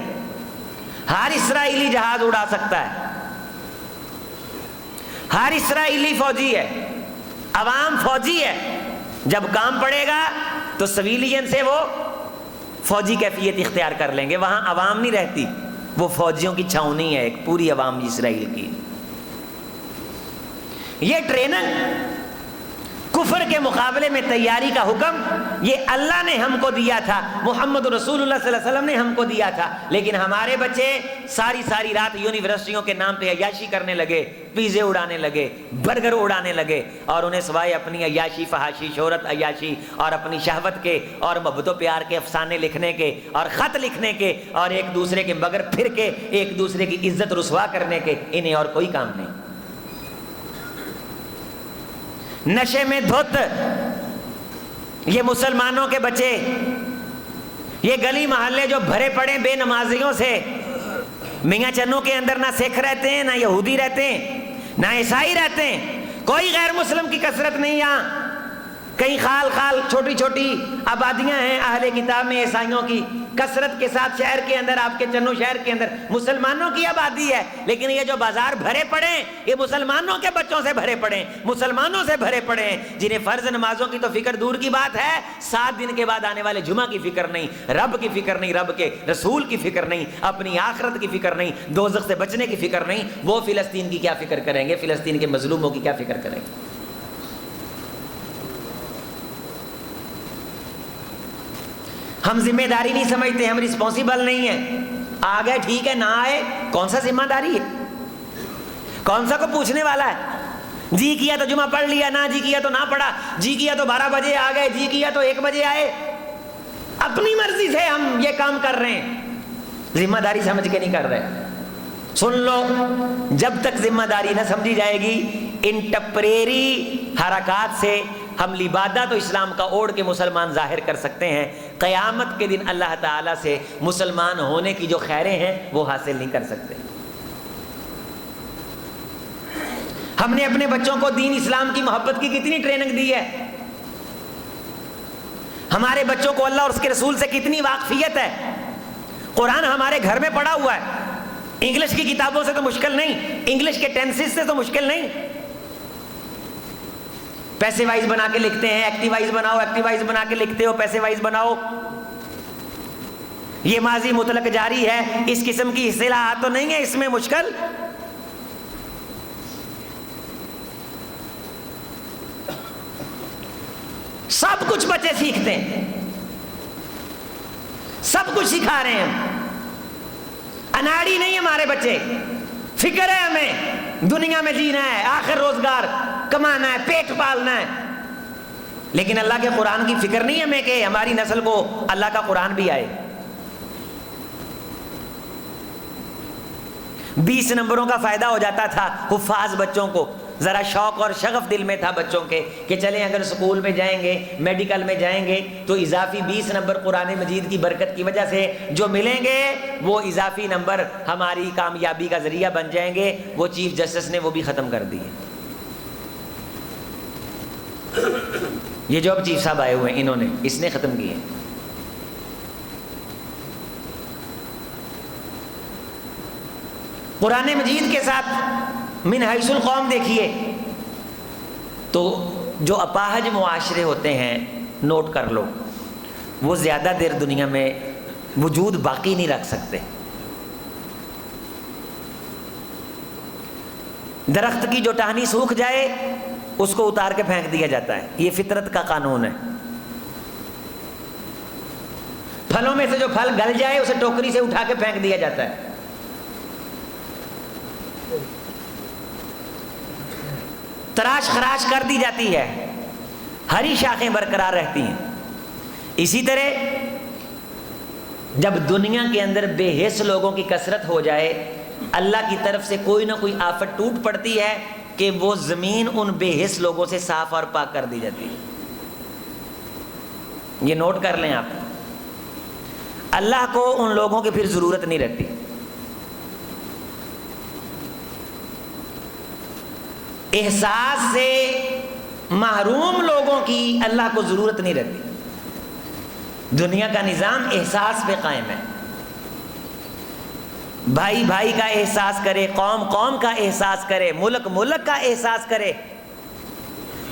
ہر اسرائیلی جہاز اڑا سکتا ہے، ہر اسرائیلی فوجی ہے، عوام فوجی ہے۔ جب کام پڑے گا تو سویلین سے وہ فوجی کیفیت اختیار کر لیں گے، وہاں عوام نہیں رہتی، وہ فوجیوں کی چھاونی ہے ایک پوری عوام اسرائیل کی۔ یہ ٹریننگ، کفر کے مقابلے میں تیاری کا حکم یہ اللہ نے ہم کو دیا تھا، محمد رسول اللہ صلی اللہ علیہ وسلم نے ہم کو دیا تھا، لیکن ہمارے بچے ساری رات یونیورسٹیوں کے نام پہ عیاشی کرنے لگے، پیزے اڑانے لگے، برگر اڑانے لگے، اور انہیں سوائے اپنی عیاشی، فحاشی، شہرت، عیاشی اور اپنی شہوت کے اور محبت و پیار کے افسانے لکھنے کے اور خط لکھنے کے اور ایک دوسرے کے مگر پھر کے ایک دوسرے کی عزت رسوا کرنے کے، انہیں اور کوئی کام نہیں۔ نشے میں دھت یہ مسلمانوں کے بچے، یہ گلی محلے جو بھرے پڑے بے نمازیوں سے، میاں چنوں کے اندر نہ سکھ رہتے ہیں، نہ یہودی رہتے ہیں، نہ عیسائی رہتے ہیں، کوئی غیر مسلم کی کثرت نہیں یہاں، کئی خال چھوٹی چھوٹی آبادیاں ہیں اہل کتاب میں عیسائیوں کی، کثرت کے ساتھ شہر کے اندر، آپ کے چنو شہر کے اندر مسلمانوں کی آبادی ہے، لیکن یہ جو بازار بھرے پڑے یہ مسلمانوں کے بچوں سے بھرے پڑے، مسلمانوں سے بھرے پڑے ہیں، جنہیں فرض نمازوں کی تو فکر دور کی بات ہے، 7 دن کے بعد آنے والے جمعہ کی فکر نہیں، رب کی فکر نہیں، رب کے رسول کی فکر نہیں، اپنی آخرت کی فکر نہیں، دوزخ سے بچنے کی فکر نہیں، وہ فلسطین کی کیا فکر کریں گے؟ فلسطین کے مظلوموں کی کیا فکر کریں گے؟ ہم ذمہ داری نہیں سمجھتے، ہم رسپانسیبل نہیں ہیں. آ گئے ٹھیک ہے، نہ آئے کون سا ذمہ داری ہے؟ کون سا کو پوچھنے والا ہے؟ جی کیا تو جمعہ پڑھ لیا، نہ جی کیا تو نہ پڑھا، جی کیا تو 12 بجے آ گئے، جی کیا تو 1 بجے آئے. اپنی مرضی سے ہم یہ کام کر رہے ہیں، ذمہ داری سمجھ کے نہیں کر رہے. سن لو، جب تک ذمہ داری نہ سمجھی جائے گی، ان ٹپریری حرکات سے ہم لبادہ تو اسلام کا اوڑھ کے مسلمان ظاہر کر سکتے ہیں، قیامت کے دن اللہ تعالیٰ سے مسلمان ہونے کی جو خیریں ہیں وہ حاصل نہیں کر سکتے. ہم نے اپنے بچوں کو دین اسلام کی محبت کی کتنی ٹریننگ دی ہے، ہمارے بچوں کو اللہ اور اس کے رسول سے کتنی واقفیت ہے. قرآن ہمارے گھر میں پڑھا ہوا ہے، انگلش کی کتابوں سے تو مشکل نہیں، انگلش کے ٹینسز سے تو مشکل نہیں. پیسے وائز بنا کے لکھتے ہیں، ایکٹیو وائز بناؤ، ایکٹیو وائز بنا کے لکھتے ہو، پیسے وائز بناؤ. یہ ماضی مطلق جاری ہے، اس قسم کی اصطلاحات تو نہیں ہے اس میں مشکل. سب کچھ بچے سیکھتے ہیں، سب کچھ سکھا رہے ہیں ہم. اناڑی نہیں ہمارے بچے، فکر ہے ہمیں دنیا میں جینا ہے، آخر روزگار کمانا ہے، پیٹ پالنا ہے. لیکن اللہ کے قرآن کی فکر نہیں ہمیں کہ ہماری نسل کو اللہ کا قرآن بھی آئے. 20 نمبروں کا فائدہ ہو جاتا تھا حفاظ بچوں کو. ذرا شوق اور شغف دل میں تھا بچوں کے کہ چلیں اگر اسکول میں جائیں گے، میڈیکل میں جائیں گے تو اضافی 20 نمبر قرآن مجید کی برکت کی وجہ سے جو ملیں گے وہ اضافی نمبر ہماری کامیابی کا ذریعہ بن جائیں گے. وہ چیف جسٹس نے وہ بھی ختم کر دیے. یہ جو اب چیف صاحب آئے ہوئے ہیں انہوں نے، اس نے ختم کیے. قرآن مجید کے ساتھ من حیث القوم دیکھیے تو جو اپاہج معاشرے ہوتے ہیں، نوٹ کر لو، وہ زیادہ دیر دنیا میں وجود باقی نہیں رکھ سکتے. درخت کی جو ٹہنی سوکھ جائے اس کو اتار کے پھینک دیا جاتا ہے، یہ فطرت کا قانون ہے. پھلوں میں سے جو پھل گل جائے اسے ٹوکری سے اٹھا کے پھینک دیا جاتا ہے. تراش خراش کر دی جاتی ہے، ہری شاخیں برقرار رہتی ہیں. اسی طرح جب دنیا کے اندر بے حس لوگوں کی کثرت ہو جائے، اللہ کی طرف سے کوئی نہ کوئی آفت ٹوٹ پڑتی ہے کہ وہ زمین ان بے حس لوگوں سے صاف اور پاک کر دی جاتی ہے. یہ نوٹ کر لیں آپ. اللہ کو ان لوگوں کی پھر ضرورت نہیں رہتی. احساس سے محروم لوگوں کی اللہ کو ضرورت نہیں رہتی. دنیا کا نظام احساس پہ قائم ہے. بھائی بھائی کا احساس کرے، قوم قوم کا احساس کرے، ملک ملک کا احساس کرے،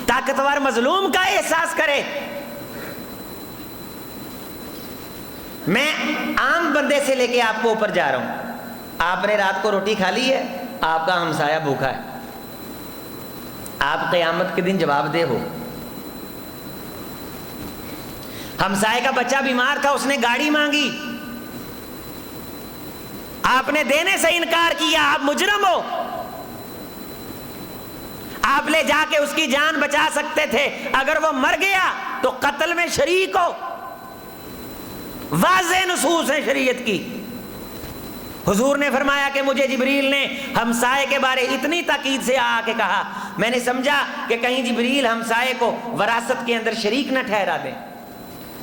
طاقتور مظلوم کا احساس کرے. میں عام بندے سے لے کے آپ کو اوپر جا رہا ہوں. آپ نے رات کو روٹی کھا لی ہے، آپ کا ہمسایہ بھوکا ہے، آپ قیامت کے دن جواب دہ ہو. ہمسائے کا بچہ بیمار تھا، اس نے گاڑی مانگی، آپ نے دینے سے انکار کیا، آپ مجرم ہو. آپ لے جا کے اس کی جان بچا سکتے تھے، اگر وہ مر گیا تو قتل میں شریک ہو. واضح نصوص ہیں شریعت کی. حضور نے فرمایا کہ مجھے جبریل نے ہمسائے کے بارے اتنی تاکید سے آ کے کہا، میں نے سمجھا کہ کہیں جبریل ہمسائے کو وراثت کے اندر شریک نہ ٹھہرا دیں.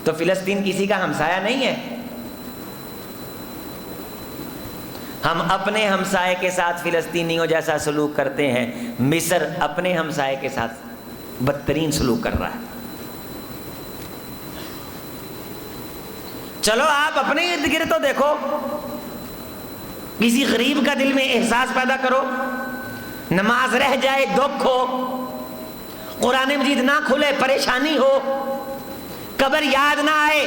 تو فلسطین کسی کا ہمسایہ نہیں ہے. ہم اپنے ہمسائے کے ساتھ فلسطینیوں جیسا سلوک کرتے ہیں. مصر اپنے ہمسائے کے ساتھ بدترین سلوک کر رہا ہے. چلو آپ اپنے ارد گرد تو دیکھو، کسی غریب کا دل میں احساس پیدا کرو. نماز رہ جائے دکھ ہو، قرآن مجید نہ کھلے پریشانی ہو، قبر یاد نہ آئے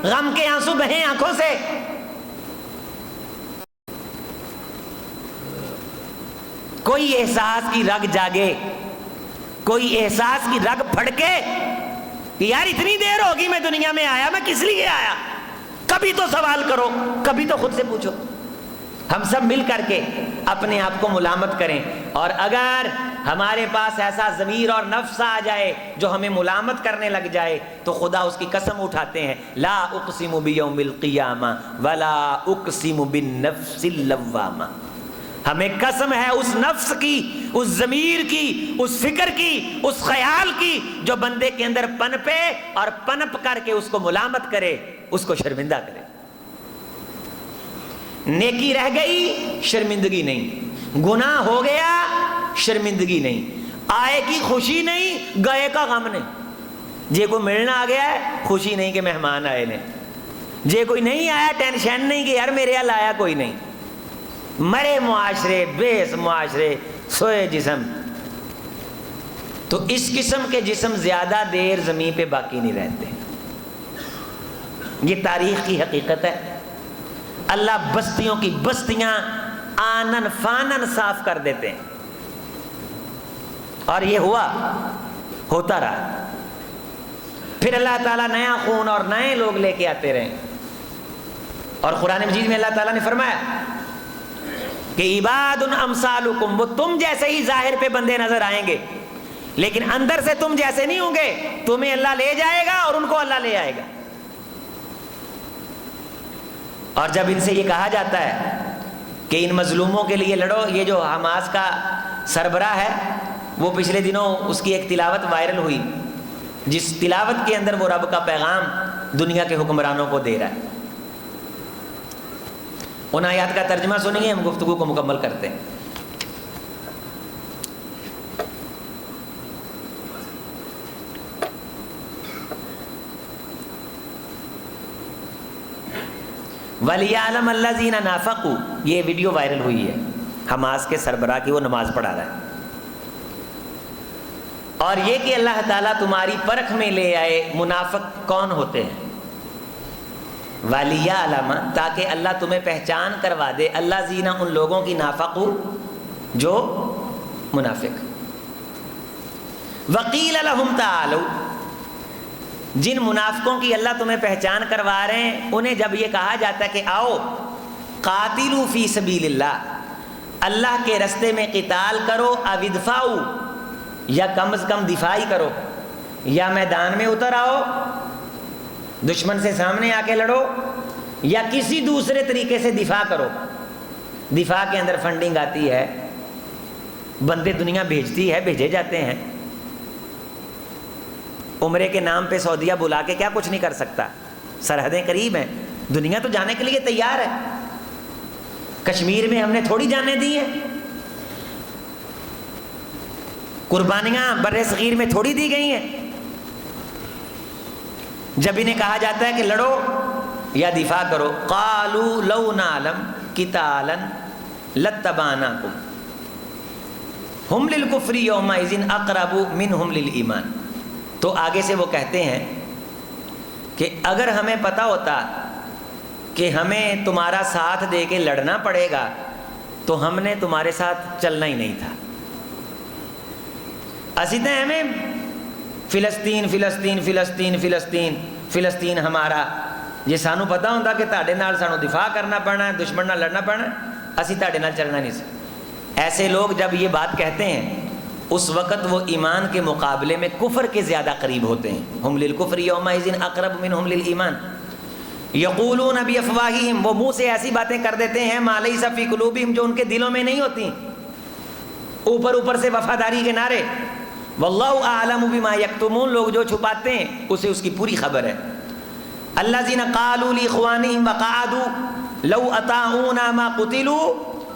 غم کے آنسو بہیں آنکھوں سے. کوئی احساس کی رگ جاگے، کوئی احساس کی رگ پھڑکے کہ یار اتنی دیر ہوگی میں دنیا میں آیا، میں کس لیے آیا. کبھی تو سوال کرو، کبھی تو خود سے پوچھو۔ ہم سب مل کر کے اپنے آپ کو ملامت کریں، اور اگر ہمارے پاس ایسا ضمیر اور نفس آ جائے جو ہمیں ملامت کرنے لگ جائے تو خدا اس کی قسم اٹھاتے ہیں، لا اقسم بیوم القیامہ ولا اقسم بالنفس اللوامہ۔ ہمیں قسم ہے اس نفس کی، اس ضمیر کی، اس فکر کی، اس خیال کی جو بندے کے اندر پنپے اور پنپ کر کے اس کو ملامت کرے، اس کو شرمندہ کرے۔ نیکی رہ گئی، شرمندگی نہیں، گناہ ہو گیا، شرمندگی نہیں، آئے کی خوشی نہیں، گئے کا غم نہیں۔ جے کوئی ملنا آ گیا ہے، خوشی نہیں کہ مہمان آئے نے، جے کوئی نہیں آیا ٹینشن نہیں کہ یار میرے یہاں آیا کوئی نہیں۔ مرے معاشرے، بیس معاشرے، سوئے جسم۔ تو اس قسم کے جسم زیادہ دیر زمین پہ باقی نہیں رہتے، یہ تاریخ کی حقیقت ہے۔ اللہ بستیوں کی بستیاں آنن فانن صاف کر دیتے ہیں، اور یہ ہوتا رہا۔ پھر اللہ تعالیٰ نیا خون اور نئے لوگ لے کے آتے رہے، اور قرآن مجید میں اللہ تعالیٰ نے فرمایا کہ عباد امثالکم، وہ تم جیسے ہی ظاہر پہ بندے نظر آئیں گے لیکن اندر سے تم جیسے نہیں ہوں گے، تمہیں اللہ لے جائے گا اور ان کو اللہ لے آئے گا۔ اور جب ان سے یہ کہا جاتا ہے کہ ان مظلوموں کے لیے لڑو، یہ جو حماس کا سربراہ ہے وہ پچھلے دنوں اس کی ایک تلاوت وائرل ہوئی، جس تلاوت کے اندر وہ رب کا پیغام دنیا کے حکمرانوں کو دے رہا ہے۔ ان آیات کا ترجمہ سنیے، ہم گفتگو کو مکمل کرتے ہیں۔ وَلِيَعْلَمَ الَّذِينَ نَافَقُوا، یہ ویڈیو وائرل ہوئی ہے، حماس کے سربراہ کی، وہ نماز پڑھا رہا ہے، اور یہ کہ اللہ تعالیٰ تمہاری پرکھ میں لے آئے منافق کون ہوتے ہیں۔ وَلِيَعْلَمَ، تاکہ اللہ تمہیں پہچان کروا دے، الَّذِينَ، ان لوگوں کی، نافقوا، جو منافق۔ وَقِيلَ لَهُمْ تَعَالَوْا، جن منافقوں کی اللہ تمہیں پہچان کروا رہے ہیں انہیں جب یہ کہا جاتا ہے کہ آؤ قاتلوا فی سبیل اللہ، اللہ کے رستے میں قتال کرو، او ادفعوا، یا کم از کم دفاع ہی کرو، یا میدان میں اتر آؤ، دشمن سے سامنے آ کے لڑو، یا کسی دوسرے طریقے سے دفاع کرو۔ دفاع کے اندر فنڈنگ آتی ہے، بندے دنیا بھیجتی ہے، بھیجے جاتے ہیں۔ عمرے کے نام پہ سعودیہ بلا کے کیا کچھ نہیں کر سکتا، سرحدیں قریب ہیں، دنیا تو جانے کے لیے تیار ہے۔ کشمیر میں ہم نے تھوڑی جانے دی ہیں، قربانیاں بر صغیر میں تھوڑی دی گئی ہیں۔ جب انہیں کہا جاتا ہے کہ لڑو یا دفاع کرو، قالوا لو نعلم قتالا لاتبعناکم ہم للکفر یومئذ اقرب منہم للایمان۔ تو آگے سے وہ کہتے ہیں کہ اگر ہمیں پتہ ہوتا کہ ہمیں تمہارا ساتھ دے کے لڑنا پڑے گا تو ہم نے تمہارے ساتھ چلنا ہی نہیں تھا۔ اسی تے ہمیں فلسطین فلسطین فلسطین فلسطین فلسطین ہمارا، جے سانو پتہ ہوندا کہ تہاڈے نال سانو دفاع کرنا پڑنا ہے، دشمن نال لڑنا پڑنا ہے، اسی تہاڈے نال چلنا نہیں سی۔ ایسے لوگ جب یہ بات کہتے ہیں اس وقت وہ ایمان کے مقابلے میں کفر کے زیادہ قریب ہوتے ہیں۔ ہم للکفر یومئذ اقرب منہم للایمان یقولون بافواہہم، وہ منہ سے ایسی باتیں کر دیتے ہیں ما لیس فی قلوبہم، جو ان کے دلوں میں نہیں ہوتی، اوپر اوپر سے وفاداری کے نعرے۔ واللہ اعلم بما یکتمون، لوگ جو چھپاتے ہیں اسے اس کی پوری خبر ہے۔ الذین قالوا لاخوانہم وقعدوا لو اطاعونا ما قتلوا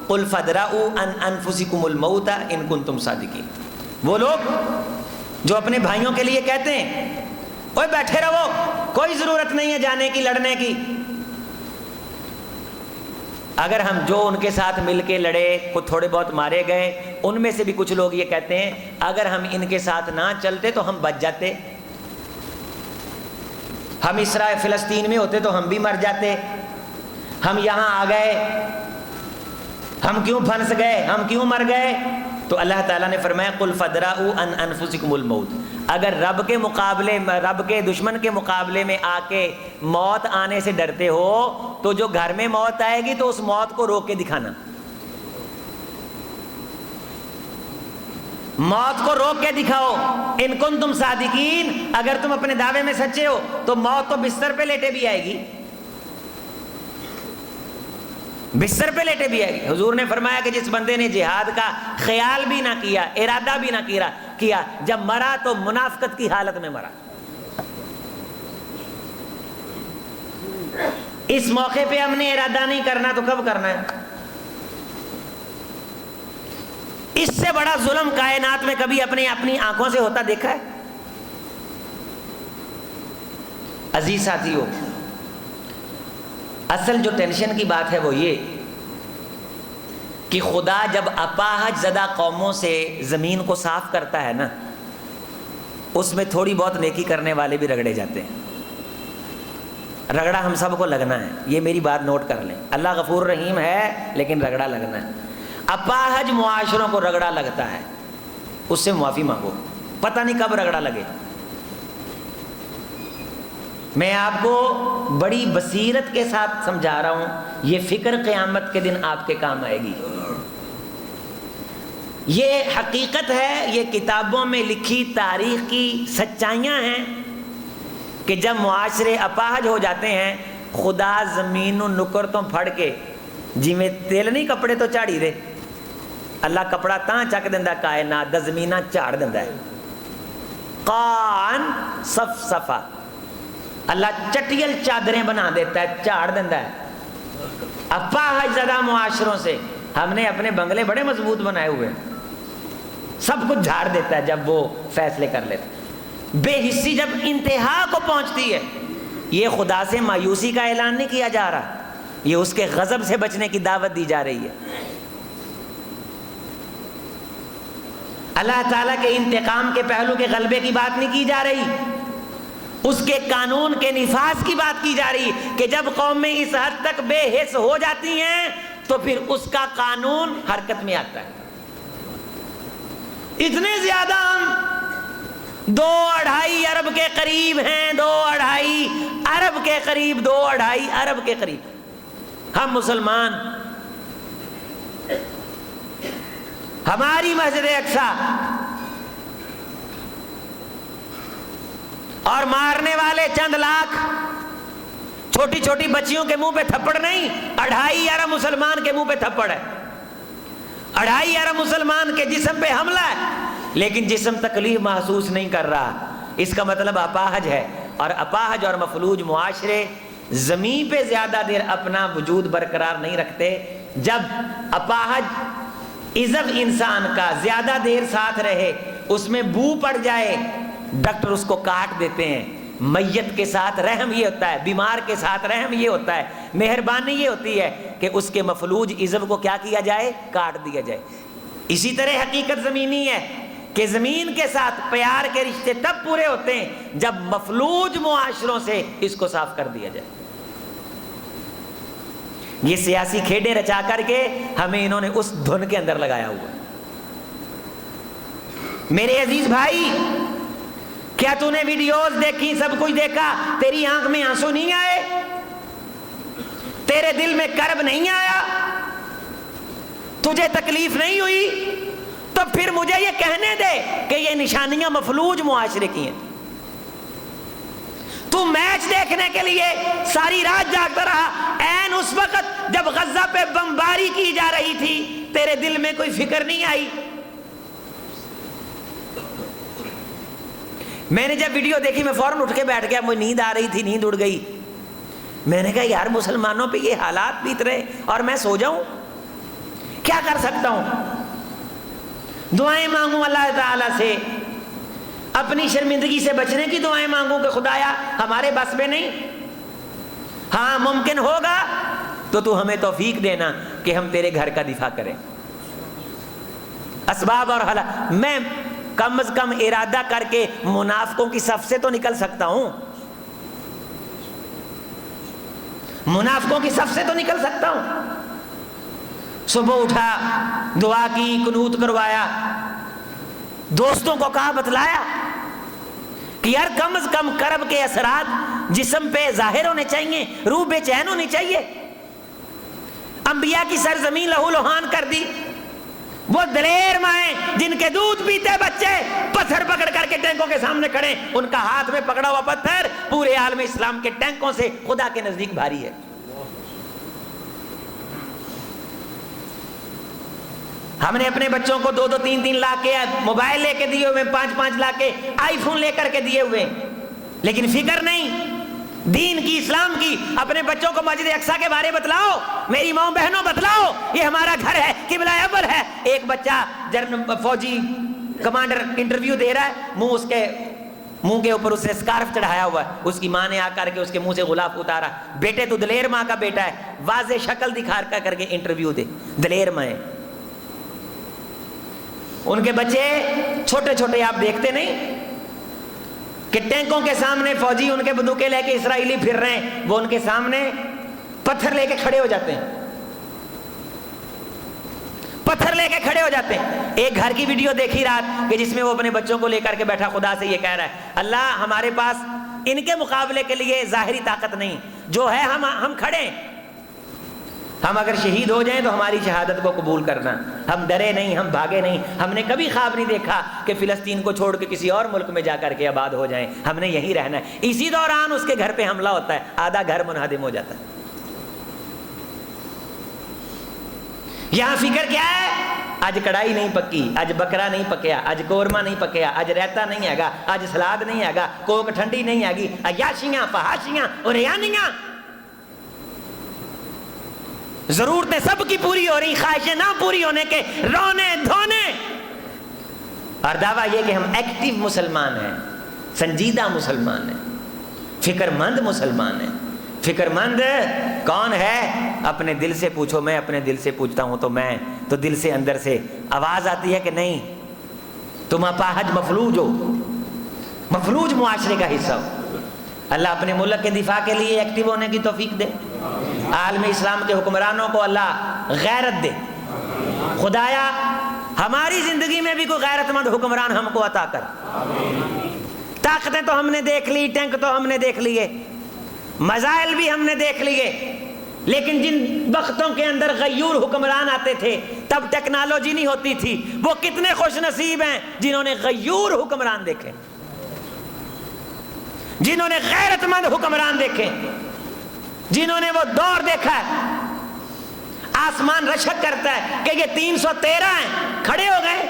قل فادرؤوا عن انفسکم الموت ان کنتم صادقین، وہ لوگ جو اپنے بھائیوں کے لیے کہتے ہیں اوے بیٹھے رہو، کوئی ضرورت نہیں ہے جانے کی، لڑنے کی۔ اگر ہم جو ان کے ساتھ مل کے لڑے، کچھ تھوڑے بہت مارے گئے، ان میں سے بھی کچھ لوگ یہ کہتے ہیں اگر ہم ان کے ساتھ نہ چلتے تو ہم بچ جاتے، ہم اسرائیل فلسطین میں ہوتے تو ہم بھی مر جاتے، ہم یہاں آ گئے، ہم کیوں پھنس گئے، ہم کیوں مر گئے؟ تو اللہ تعالیٰ نے فرمایا قل فدرؤوا عن انفسکم الموت، اگر رب کے مقابلے، رب کے دشمن کے مقابلے میں آ کے موت آنے سے ڈرتے ہو تو جو گھر میں موت آئے گی تو اس موت کو روک کے دکھانا، موت کو روک کے دکھاؤ۔ ان کنتم صادقین، اگر تم اپنے دعوے میں سچے ہو تو موت تو بستر پہ لیٹے بھی آئے گی، بستر پہ لیٹے بھی آئے گی۔ حضور نے فرمایا کہ جس بندے نے جہاد کا خیال بھی نہ کیا، ارادہ بھی نہ کیا، جب مرا تو منافقت کی حالت میں مرا۔ اس موقع پہ ہم نے ارادہ نہیں کرنا تو کب کرنا ہے؟ اس سے بڑا ظلم کائنات میں کبھی اپنی آنکھوں سے ہوتا دیکھا ہے؟ عزیز ساتھیو، اصل جو ٹینشن کی بات ہے وہ یہ کہ خدا جب اپاہج زدہ قوموں سے زمین کو صاف کرتا ہے نا، اس میں تھوڑی بہت نیکی کرنے والے بھی رگڑے جاتے ہیں۔ رگڑا ہم سب کو لگنا ہے، یہ میری بات نوٹ کر لیں۔ اللہ غفور رحیم ہے لیکن رگڑا لگنا ہے۔ اپاہج معاشروں کو رگڑا لگتا ہے، اس سے معافی مانگو، پتہ نہیں کب رگڑا لگے۔ میں آپ کو بڑی بصیرت کے ساتھ سمجھا رہا ہوں، یہ فکر قیامت کے دن آپ کے کام آئے گی۔ یہ حقیقت ہے، یہ کتابوں میں لکھی تاریخ کی سچائیاں ہیں کہ جب معاشرے اپاہج ہو جاتے ہیں، خدا زمین و نکر تو پھڑ کے جی میں تیل نہیں کپڑے تو چاڑی دے، اللہ کپڑا تاں چک دیندا کائنات دا زمینہ چاڑ دیندا ہے۔ قان صف صفا، اللہ چٹیل چادریں بنا دیتا ہے، چاڑ دیتا ہے۔ اپاہج زدہ معاشروں سے ہم نے اپنے بنگلے بڑے مضبوط بنائے ہوئے ہیں، سب کچھ جھاڑ دیتا ہے جب وہ فیصلے کر لیتا ہے۔ بے حسی جب انتہا کو پہنچتی ہے، یہ خدا سے مایوسی کا اعلان نہیں کیا جا رہا، یہ اس کے غضب سے بچنے کی دعوت دی جا رہی ہے۔ اللہ تعالیٰ کے انتقام کے پہلو کے غلبے کی بات نہیں کی جا رہی، اس کے قانون کے نفاذ کی بات کی جا رہی کہ جب قومیں اس حد تک بے حس ہو جاتی ہیں تو پھر اس کا قانون حرکت میں آتا ہے۔ اتنے زیادہ ہم 2-2.5 ارب کے قریب ہیں، 2-2.5 ارب کے قریب، 2-2.5 ارب کے قریب ہم مسلمان۔ ہماری مسجد اقصیٰ اور مارنے والے چند لاکھ، چھوٹی چھوٹی بچیوں کے منہ پہ تھپڑ نہیں، 2.5 ارب مسلمان کے منہ پہ تھپڑ ہے، 2.5 ارب مسلمان کے جسم پہ حملہ ہے، لیکن جسم تکلیف محسوس نہیں کر رہا۔ اس کا مطلب اپاہج ہے، اور اپاہج اور مفلوج معاشرے زمین پہ زیادہ دیر اپنا وجود برقرار نہیں رکھتے۔ جب اپاہج عزب انسان کا زیادہ دیر ساتھ رہے، اس میں بو پڑ جائے، ڈاکٹر اس کو کاٹ دیتے ہیں۔ میت کے ساتھ رحم یہ ہوتا ہے، بیمار کے ساتھ رحم یہ ہوتا ہے، مہربانی یہ ہوتی ہے کہ اس کے مفلوج عزب کو کیا کیا جائے؟ کاٹ دیا جائے۔ اسی طرح حقیقت زمینی ہے کہ زمین کے ساتھ پیار کے رشتے تب پورے ہوتے ہیں جب مفلوج معاشروں سے اس کو صاف کر دیا جائے۔ یہ سیاسی کھیڈیں رچا کر کے ہمیں انہوں نے اس دھن کے اندر لگایا ہوا۔ میرے عزیز بھائی، کیا تو نے ویڈیوز دیکھی، سب کچھ دیکھا، تیری آنکھ میں آنسو نہیں آئے؟ تیرے دل میں کرب نہیں آیا؟ تجھے تکلیف نہیں ہوئی؟ تو پھر مجھے یہ کہنے دے کہ یہ نشانیاں مفلوج معاشرے کی ہیں۔ تو میچ دیکھنے کے لیے ساری رات جاگتا رہا، عین اس وقت جب غزہ پہ بمباری کی جا رہی تھی، تیرے دل میں کوئی فکر نہیں آئی؟ میں نے جب ویڈیو دیکھی میں فوراً اٹھ کے بیٹھ گیا، مجھے نیند آ رہی تھی، نیند اڑ گئی۔ میں نے کہا یار مسلمانوں پہ یہ حالات بیت رہے اور میں سو جاؤں؟ کیا کر سکتا ہوں؟ دعائیں مانگوں اللہ تعالیٰ سے، اپنی شرمندگی سے بچنے کی دعائیں مانگوں کہ خدایا ہمارے بس میں نہیں، ہاں ممکن ہوگا تو ہمیں توفیق دینا کہ ہم تیرے گھر کا دفاع کریں۔ اسباب اور حالات، میں کم از کم ارادہ کر کے منافقوں کی صف سے تو نکل سکتا ہوں، منافقوں کی صف سے تو نکل سکتا ہوں۔ صبح اٹھا، دعا کی، قنوت کروایا، دوستوں کو کہا، بتلایا کہ یار کم از کم کرب کے اثرات جسم پہ ظاہر ہونے چاہیے، روح بے چین ہونی چاہیے۔ انبیاء کی سرزمین لہو لہان کر دی۔ وہ دلیر مائیں جن کے دودھ پیتے بچے پتھر پکڑ کر کے ٹینکوں کے سامنے کھڑے، ان کا ہاتھ میں پکڑا ہوا پتھر پورے عالم اسلام کے ٹینکوں سے خدا کے نزدیک بھاری ہے۔ ہم نے اپنے بچوں کو 2-2 3-3 لاکھ کے موبائل لے کے دیے ہوئے، 5-5 لاکھ کے آئی فون لے کر کے دیے ہوئے، لیکن فکر نہیں دین کی، اسلام کی۔ اپنے بچوں کو مسجد اقصیٰ کے بارے بتلاؤ، میری ماں بہنوں بتلاؤ، یہ ہمارا گھر ہے، قبلہ اول ہے۔ ایک بچہ فوجی کمانڈر انٹرویو دے رہا ہے، اس کے منہ کے اوپر اسے اسکارف چڑھایا ہوا ہے، اس کی ماں نے آ کر کے اس کے منہ سے غلاف اتارا، بیٹے تو دلیر ماں کا بیٹا ہے، واضح شکل دکھا کر کے انٹرویو دے، دلیر ماں ہے۔ ان کے بچے چھوٹے چھوٹے آپ دیکھتے نہیں کہ ٹینکوں کے سامنے فوجی ان کے بندوقیں لے کے اسرائیلی پھر رہے ہیں، وہ ان کے سامنے پتھر لے کے کھڑے ہو جاتے ہیں، پتھر لے کے کھڑے ہو جاتے ہیں۔ ایک گھر کی ویڈیو دیکھی رات کہ جس میں وہ اپنے بچوں کو لے کر کے بیٹھا، خدا سے یہ کہہ رہا ہے اللہ ہمارے پاس ان کے مقابلے کے لیے ظاہری طاقت نہیں، جو ہے ہم کھڑے ہیں، ہم اگر شہید ہو جائیں تو ہماری شہادت کو قبول کرنا، ہم ڈرے نہیں، ہم بھاگے نہیں، ہم نے کبھی خواب نہیں دیکھا کہ فلسطین کو چھوڑ کے کسی اور ملک میں جا کر کے آباد ہو جائیں، ہم نے یہیں رہنا ہے۔ اسی دوران اس کے گھر پہ حملہ ہوتا ہے، آدھا گھر منہدم ہو جاتا ہے۔ یہاں فکر کیا ہے؟ آج کڑائی نہیں پکی، آج بکرا نہیں پکیا، آج قورمہ نہیں پکیا، آج رائتا نہیں آگا، آج سلاد نہیں آگا، کوک ٹھنڈی نہیں آگی، عیاشیاں فحاشیاں اور ریانیاں، ضرورتیں سب کی پوری ہو رہی، خواہشیں نہ پوری ہونے کے رونے دھونے، اور دعویٰ یہ کہ ہم ایکٹیو مسلمان ہیں، سنجیدہ مسلمان ہیں، فکر مند مسلمان ہیں۔ فکر مند کون ہے؟ اپنے دل سے پوچھو، میں اپنے دل سے پوچھتا ہوں تو دل سے اندر سے آواز آتی ہے کہ نہیں، تم اپاہج مفلوج ہو، مفلوج معاشرے کا حصہ ہو۔ اللہ اپنے ملک کے دفاع کے لیے ایکٹیو ہونے کی توفیق دے، عالم اسلام کے حکمرانوں کو اللہ غیرت دے، خدایا ہماری زندگی میں بھی کوئی غیرت مند حکمران ہم کو عطا کر۔ طاقتیں تو ہم نے دیکھ لی، ٹینک تو ہم نے دیکھ لیے، مزائل بھی ہم نے دیکھ لیے، لیکن جن وقتوں کے اندر غیور حکمران آتے تھے تب ٹیکنالوجی نہیں ہوتی تھی، وہ کتنے خوش نصیب ہیں جنہوں نے غیور حکمران دیکھے، جنہوں نے غیرت مند حکمران دیکھے، جنہوں نے وہ دور دیکھا ہے۔ آسمان رشک کرتا ہے کہ یہ 313 ہیں، کھڑے ہو گئے،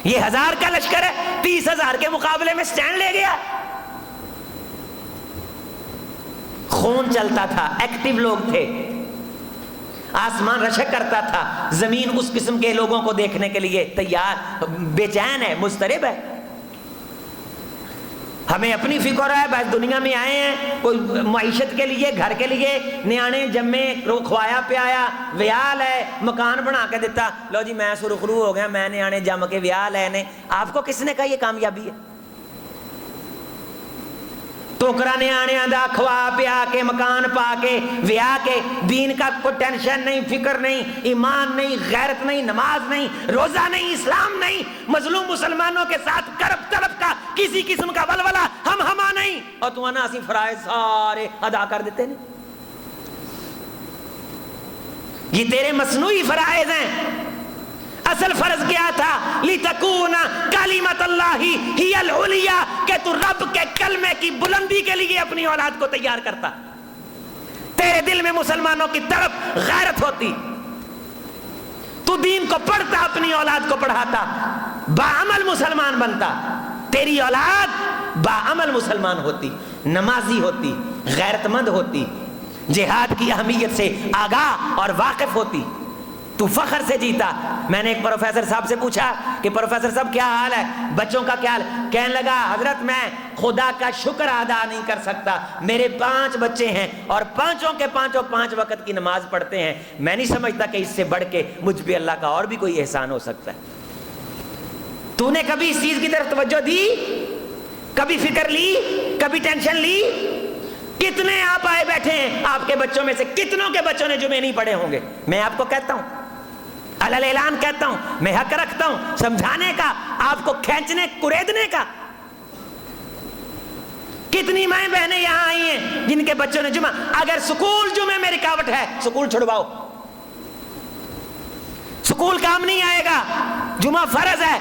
یہ 1000 کا لشکر ہے، 30,000 کے مقابلے میں سٹینڈ لے گیا۔ خون چلتا تھا، ایکٹیو لوگ تھے، آسمان رشک کرتا تھا، زمین اس قسم کے لوگوں کو دیکھنے کے لیے تیار، بے چین ہے، مضطرب ہے۔ ہمیں اپنی فکر ہے، بس دنیا میں آئے ہیں، کوئی معیشت کے لیے، گھر کے لیے نیانے جمے، کھوایا پیایا، ویال ہے، مکان بنا کے دیتا، لو جی میں سرخرو ہو گیا، میں نیانے جم کے ویال ہے۔ آپ کو کس نے کہا یہ کامیابی ہے؟ ٹوکرا نیانے دا کھوا پیا کے، مکان پا کے، ویا کے، دین کا کوئی ٹینشن نہیں، فکر نہیں، ایمان نہیں، غیرت نہیں، نماز نہیں، روزہ نہیں، اسلام نہیں، مظلوم مسلمانوں کے ساتھ کرب طلب کا کسی قسم کا ولولہ ہم نہیں، اور تو انا اسی فرائض سارے ادا کر دیتے ہیں۔ یہ تیرے مصنوعی فرائض ہیں، اصل فرض کیا تھا؟ لِتَكُونَ کَلِمَةَ اللَّهِ هِيَ الْعُلْيَا، کہ تو رب کے کلمے کی بلندی کے لیے اپنی اولاد کو تیار کرتا، تیرے دل میں مسلمانوں کی طرف غیرت ہوتی، تو دین کو پڑھتا، اپنی اولاد کو پڑھاتا، باعمل مسلمان بنتا، تیری اولاد باعمل مسلمان ہوتی، نمازی ہوتی، غیرت مند ہوتی، جہاد کی اہمیت سے آگاہ اور واقف ہوتی، تو فخر سے جیتا۔ میں نے ایک پروفیسر صاحب سے پوچھا کہ پروفیسر صاحب کیا حال ہے، بچوں کا کیا حال؟ کہنے لگا حضرت میں خدا کا شکر ادا نہیں کر سکتا، میرے 5 بچے ہیں اور پانچوں کے پانچوں 5 وقت کی نماز پڑھتے ہیں، میں نہیں سمجھتا کہ اس سے بڑھ کے مجھ پہ اللہ کا اور بھی کوئی احسان ہو سکتا ہے۔ تو نے کبھی اس چیز کی طرف توجہ دی؟ کبھی فکر لی؟ کبھی ٹینشن لی؟ کتنے آپ آئے بیٹھے ہیں، آپ کے بچوں میں سے کتنوں کے بچوں نے جمعے نہیں پڑھے ہوں گے؟ میں آپ کو کہتا ہوں، علل اعلان کہتا ہوں، میں حق رکھتا ہوں سمجھانے کا، آپ کو کھینچنے کریدنے کا۔ کتنی مائیں بہنیں یہاں آئی ہیں جن کے بچوں نے جمعہ، اگر سکول جمعے میں رکاوٹ ہے سکول چھڑواؤ، سکول کام نہیں آئے گا، جمعہ فرض ہے،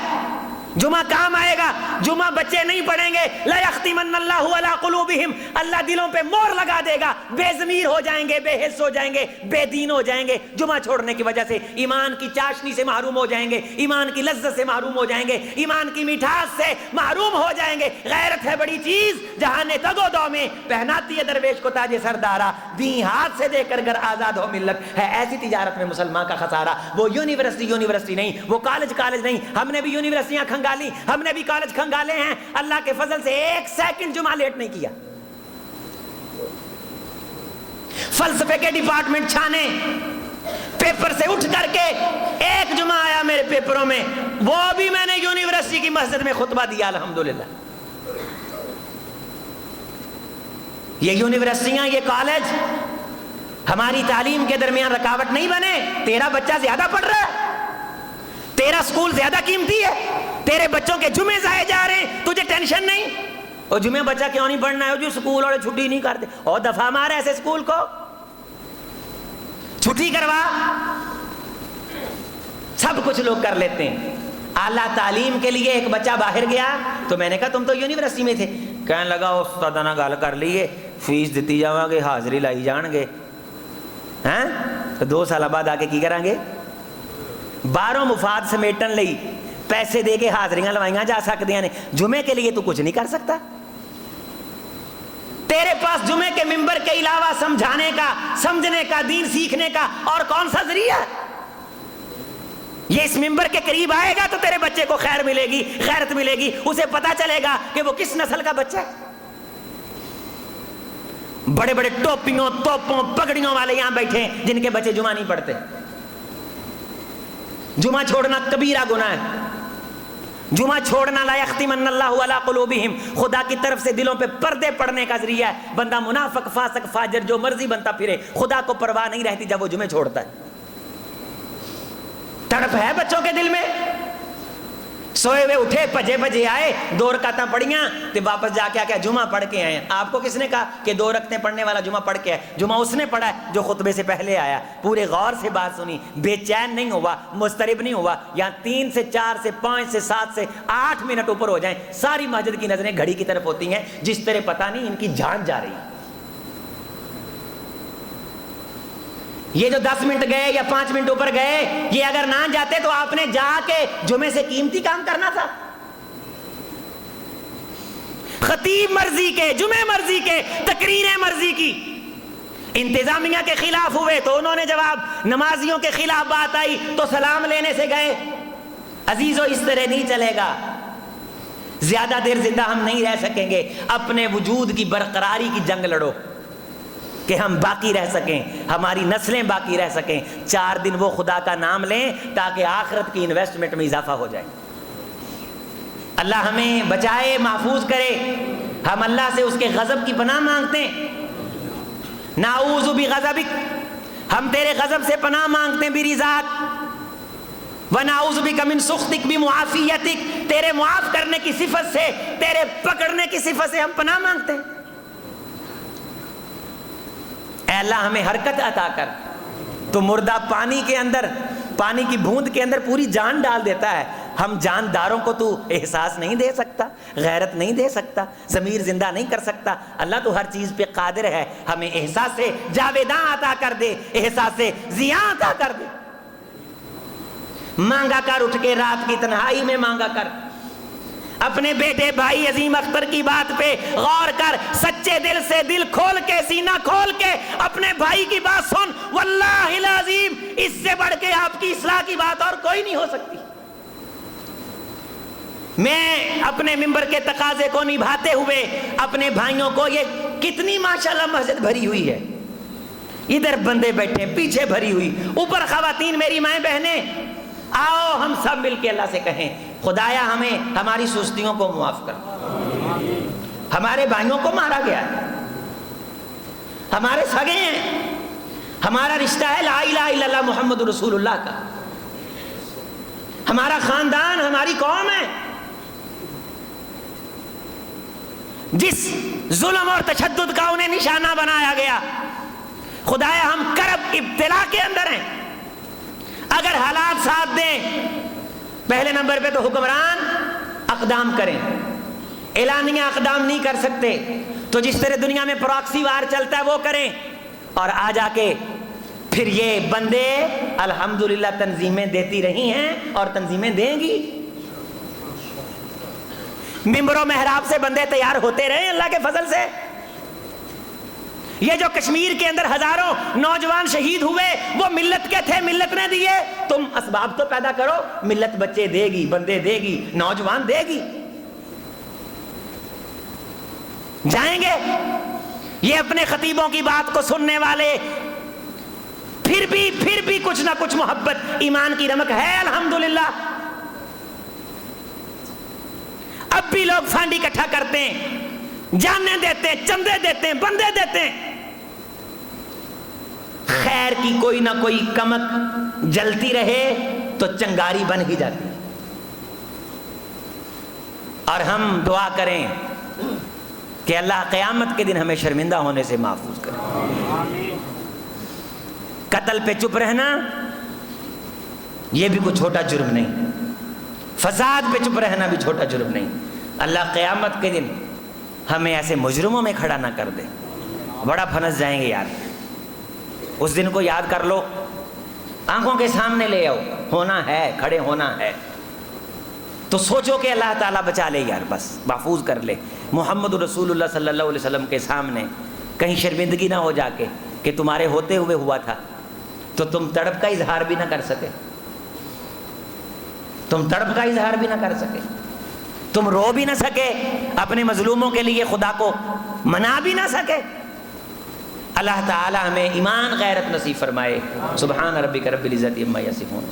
جمعہ کام آئے گا، جمعہ بچے نہیں پڑھیں گے لَيَخْتِمَنَّ اللَّهُ عَلَىٰ قُلُوبِهِمْ، اللہ دلوں پہ مور لگا دے گا، بے ضمیر ہو جائیں گے، بے حس ہو جائیں گے، بے دین ہو جائیں گے، جمعہ چھوڑنے کی وجہ سے ایمان کی چاشنی سے محروم ہو جائیں گے، ایمان کی لذت سے محروم ہو جائیں گے، ایمان کی مٹھاس سے محروم ہو جائیں گے۔ غیرت ہے بڑی چیز، جہاں نے تگ و دو میں پہناتی ہے درویش کو تاج سردارا، دیں ہاتھ سے دے کر گر آزاد ہو ملت ہے ایسی تجارت میں مسلمان کا خسارہ۔ وہ یونیورسٹی نہیں، وہ کالج نہیں، ہم نے بھی یونیورسٹیاں کھنگالی، ہم نے بھی کالج کھنگالے ہیں، اللہ کے فضل سے ایک سیکنڈ جمعہ لیٹ نہیں کیا۔ فلسفے کے ڈپارٹمنٹ چھانے، پیپر سے اٹھ کر کے ایک جمعہ آیا میرے پیپروں میں، وہ بھی میں نے یونیورسٹی کی مسجد میں خطبہ دیا الحمدللہ۔ یہ یونیورسٹیاں، یہ کالج ہماری تعلیم کے درمیان رکاوٹ نہیں بنے۔ تیرا بچہ زیادہ پڑھ رہا ہے، تیرا سکول زیادہ قیمتی ہے، تیرے بچوں کے جمعے ضائع جا رہے ہیں، تجھے ٹینشن نہیں؟ اور جمعے بچہ کیوں نہیں پڑھنا ہے؟ جو سکول والے چھٹی نہیں کرتے، اور دفعہ مار ایسے سکول کو، چھٹی کروا۔ سب کچھ لوگ کر لیتے ہیں۔ اعلیٰ تعلیم کے لیے ایک بچہ باہر گیا تو میں نے کہا تم تو یونیورسٹی میں تھے، کہنے لگا استاد نہ گل کر لیے، فیس دیتی جاؤں گے، حاضری لائی جان گے، ہیں تو 2 سال بعد آ کے کی کریں گے؟ باہروں مفاد سمیٹن لئی پیسے دے کے حاضریاں لوائیاں جا سکتی ہیں، جمعے کے لیے تو کچھ نہیں کر سکتا۔ تیرے پاس جمعے کے ممبر کے علاوہ سمجھانے کا، سمجھنے کا، دین سیکھنے کا اور کون سا ذریعہ؟ یہ اس ممبر کے قریب آئے گا تو تیرے بچے کو خیر ملے گی، خیرت ملے گی، اسے پتا چلے گا کہ وہ کس نسل کا بچہ ہے۔ بڑے بڑے ٹوپیوں، توپوں، پگڑیوں والے یہاں بیٹھے ہیں جن کے بچے جمعہ نہیں پڑھتے۔ جمعہ چھوڑنا کبیرہ گناہ ہے۔ جمعہ چھوڑنا لا یختمن اللہ علی قلوبہم، خدا کی طرف سے دلوں پہ پردے پڑنے کا ذریعہ ہے۔ بندہ منافق، فاسق، فاجر جو مرضی بنتا پھرے، خدا کو پرواہ نہیں رہتی جب وہ جمعے چھوڑتا ہے۔ تڑپ ہے بچوں کے دل میں، سوئے ہوئے اٹھے، پجے بجے آئے، 2 رکعتیں پڑھیاں تے واپس جا کے کیا جمعہ پڑھ کے آئے۔ آپ کو کس نے کہا کہ 2 رکعتیں پڑھنے والا جمعہ پڑھ کے آئے؟ جمعہ اس نے پڑھا ہے جو خطبے سے پہلے آیا، پورے غور سے بات سنی، بے چین نہیں ہوا، مضطرب نہیں ہوا۔ یہاں 3 سے 4 سے 5 سے 7 سے 8 منٹ اوپر ہو جائیں، ساری مسجد کی نظریں گھڑی کی طرف ہوتی ہیں، جس طرح پتہ نہیں ان کی جان جا رہی ہے۔ یہ جو 10 منٹ گئے یا 5 منٹ اوپر گئے، یہ اگر نہ جاتے تو آپ نے جا کے جمعے سے قیمتی کام کرنا تھا۔ خطیب مرضی کے، جمعے مرضی کے، تقریریں مرضی کی، انتظامیہ کے خلاف ہوئے تو انہوں نے جواب، نمازیوں کے خلاف بات آئی تو سلام لینے سے گئے۔ عزیزو اس طرح نہیں چلے گا، زیادہ دیر زندہ ہم نہیں رہ سکیں گے۔ اپنے وجود کی برقراری کی جنگ لڑو کہ ہم باقی رہ سکیں، ہماری نسلیں باقی رہ سکیں۔ 4 دن وہ خدا کا نام لیں تاکہ آخرت کی انویسٹمنٹ میں اضافہ ہو جائے۔ اللہ ہمیں بچائے، محفوظ کرے۔ ہم اللہ سے اس کے غضب کی پناہ مانگتے ہیں۔ نعوذ بغضبک، ہم تیرے غضب سے پناہ مانگتے ہیں برضاک، ونعوذ بک من سخطک بمعافیتک، تیرے معاف کرنے کی صفت سے، تیرے پکڑنے کی صفت سے ہم پناہ مانگتے ہیں۔ اے اللہ ہمیں حرکت عطا کر۔ تو مردہ پانی کے اندر، پانی کی بوند کے اندر پوری جان ڈال دیتا ہے۔ ہم جانداروں کو تو احساس نہیں دے سکتا، غیرت نہیں دے سکتا، ضمیر زندہ نہیں کر سکتا۔ اللہ تو ہر چیز پہ قادر ہے، ہمیں احساس جاویداں عطا کر دے، احساس ضیاء عطا کر دے۔ مانگا کر، اٹھ کے رات کی تنہائی میں مانگا کر، اپنے بیٹے بھائی عظیم اختر کی بات پہ غور کر، سچے دل سے، دل کھول کے، سینہ کھول کے اپنے بھائی کی بات سن۔ واللہ العظیم اس سے بڑھ کے آپ کی اصلاح کی بات اور کوئی نہیں ہو سکتی۔ میں اپنے ممبر کے تقاضے کو نبھاتے ہوئے اپنے بھائیوں کو، یہ کتنی ماشاءاللہ مسجد بھری ہوئی ہے، ادھر بندے بیٹھے، پیچھے بھری ہوئی، اوپر خواتین، میری مائیں بہنیں، آؤ ہم سب مل کے اللہ سے کہیں خدایا ہمیں ہماری سستیوں کو معاف کر۔ ہمارے بھائیوں کو مارا گیا ہے، ہمارے سگے ہیں، ہمارا رشتہ ہے لا الہ الا اللہ محمد رسول اللہ کا، ہمارا خاندان، ہماری قوم ہے۔ جس ظلم اور تشدد کا انہیں نشانہ بنایا گیا، خدایا ہم کرب ابتلا کے اندر ہیں، اگر حالات ساتھ دیں، پہلے نمبر پہ تو حکمران اقدام کریں، اعلانیہ اقدام نہیں کر سکتے تو جس طرح دنیا میں پراکسی وار چلتا ہے وہ کریں، اور آ جا کے پھر یہ بندے الحمدللہ تنظیمیں دیتی رہی ہیں اور تنظیمیں دیں گی، ممبر و محراب سے بندے تیار ہوتے رہے اللہ کے فضل سے۔ یہ جو کشمیر کے اندر ہزاروں نوجوان شہید ہوئے وہ ملت کے تھے، ملت نے دیے، تم اسباب تو پیدا کرو، ملت بچے دے گی، بندے دے گی، نوجوان دے گی، جائیں گے۔ یہ اپنے خطیبوں کی بات کو سننے والے پھر بھی کچھ نہ کچھ محبت ایمان کی رمق ہے الحمدللہ۔ اب بھی لوگ فنڈ اکٹھا کرتے ہیں، جانیں دیتے ہیں، چندے دیتے ہیں، بندے دیتے ہیں، خیر کی کوئی نہ کوئی کمک جلتی رہے تو چنگاری بن ہی جاتی ہے۔ اور ہم دعا کریں کہ اللہ قیامت کے دن ہمیں شرمندہ ہونے سے محفوظ کرے۔ قتل پہ چپ رہنا یہ بھی کوئی چھوٹا جرم نہیں، فساد پہ چپ رہنا بھی چھوٹا جرم نہیں۔ اللہ قیامت کے دن ہمیں ایسے مجرموں میں کھڑا نہ کر دے، بڑا پھنس جائیں گے یار۔ اس دن کو یاد کر لو، آنکھوں کے سامنے لے آؤ، ہونا ہے، کھڑے ہونا ہے، تو سوچو کہ اللہ تعالیٰ بچا لے یار، بس محفوظ کر لے۔ محمد رسول اللہ صلی اللہ علیہ وسلم کے سامنے کہیں شرمندگی نہ ہو جا کے کہ تمہارے ہوتے ہوئے ہوا تھا، تو تم تڑپ کا اظہار بھی نہ کر سکے، تم تڑپ کا اظہار بھی نہ کر سکے، تم رو بھی نہ سکے، اپنے مظلوموں کے لیے خدا کو منا بھی نہ سکے۔ اللہ تعالی ہمیں ایمان غیرت نصیب فرمائے۔ سبحان ربک رب العزت عما یصفون۔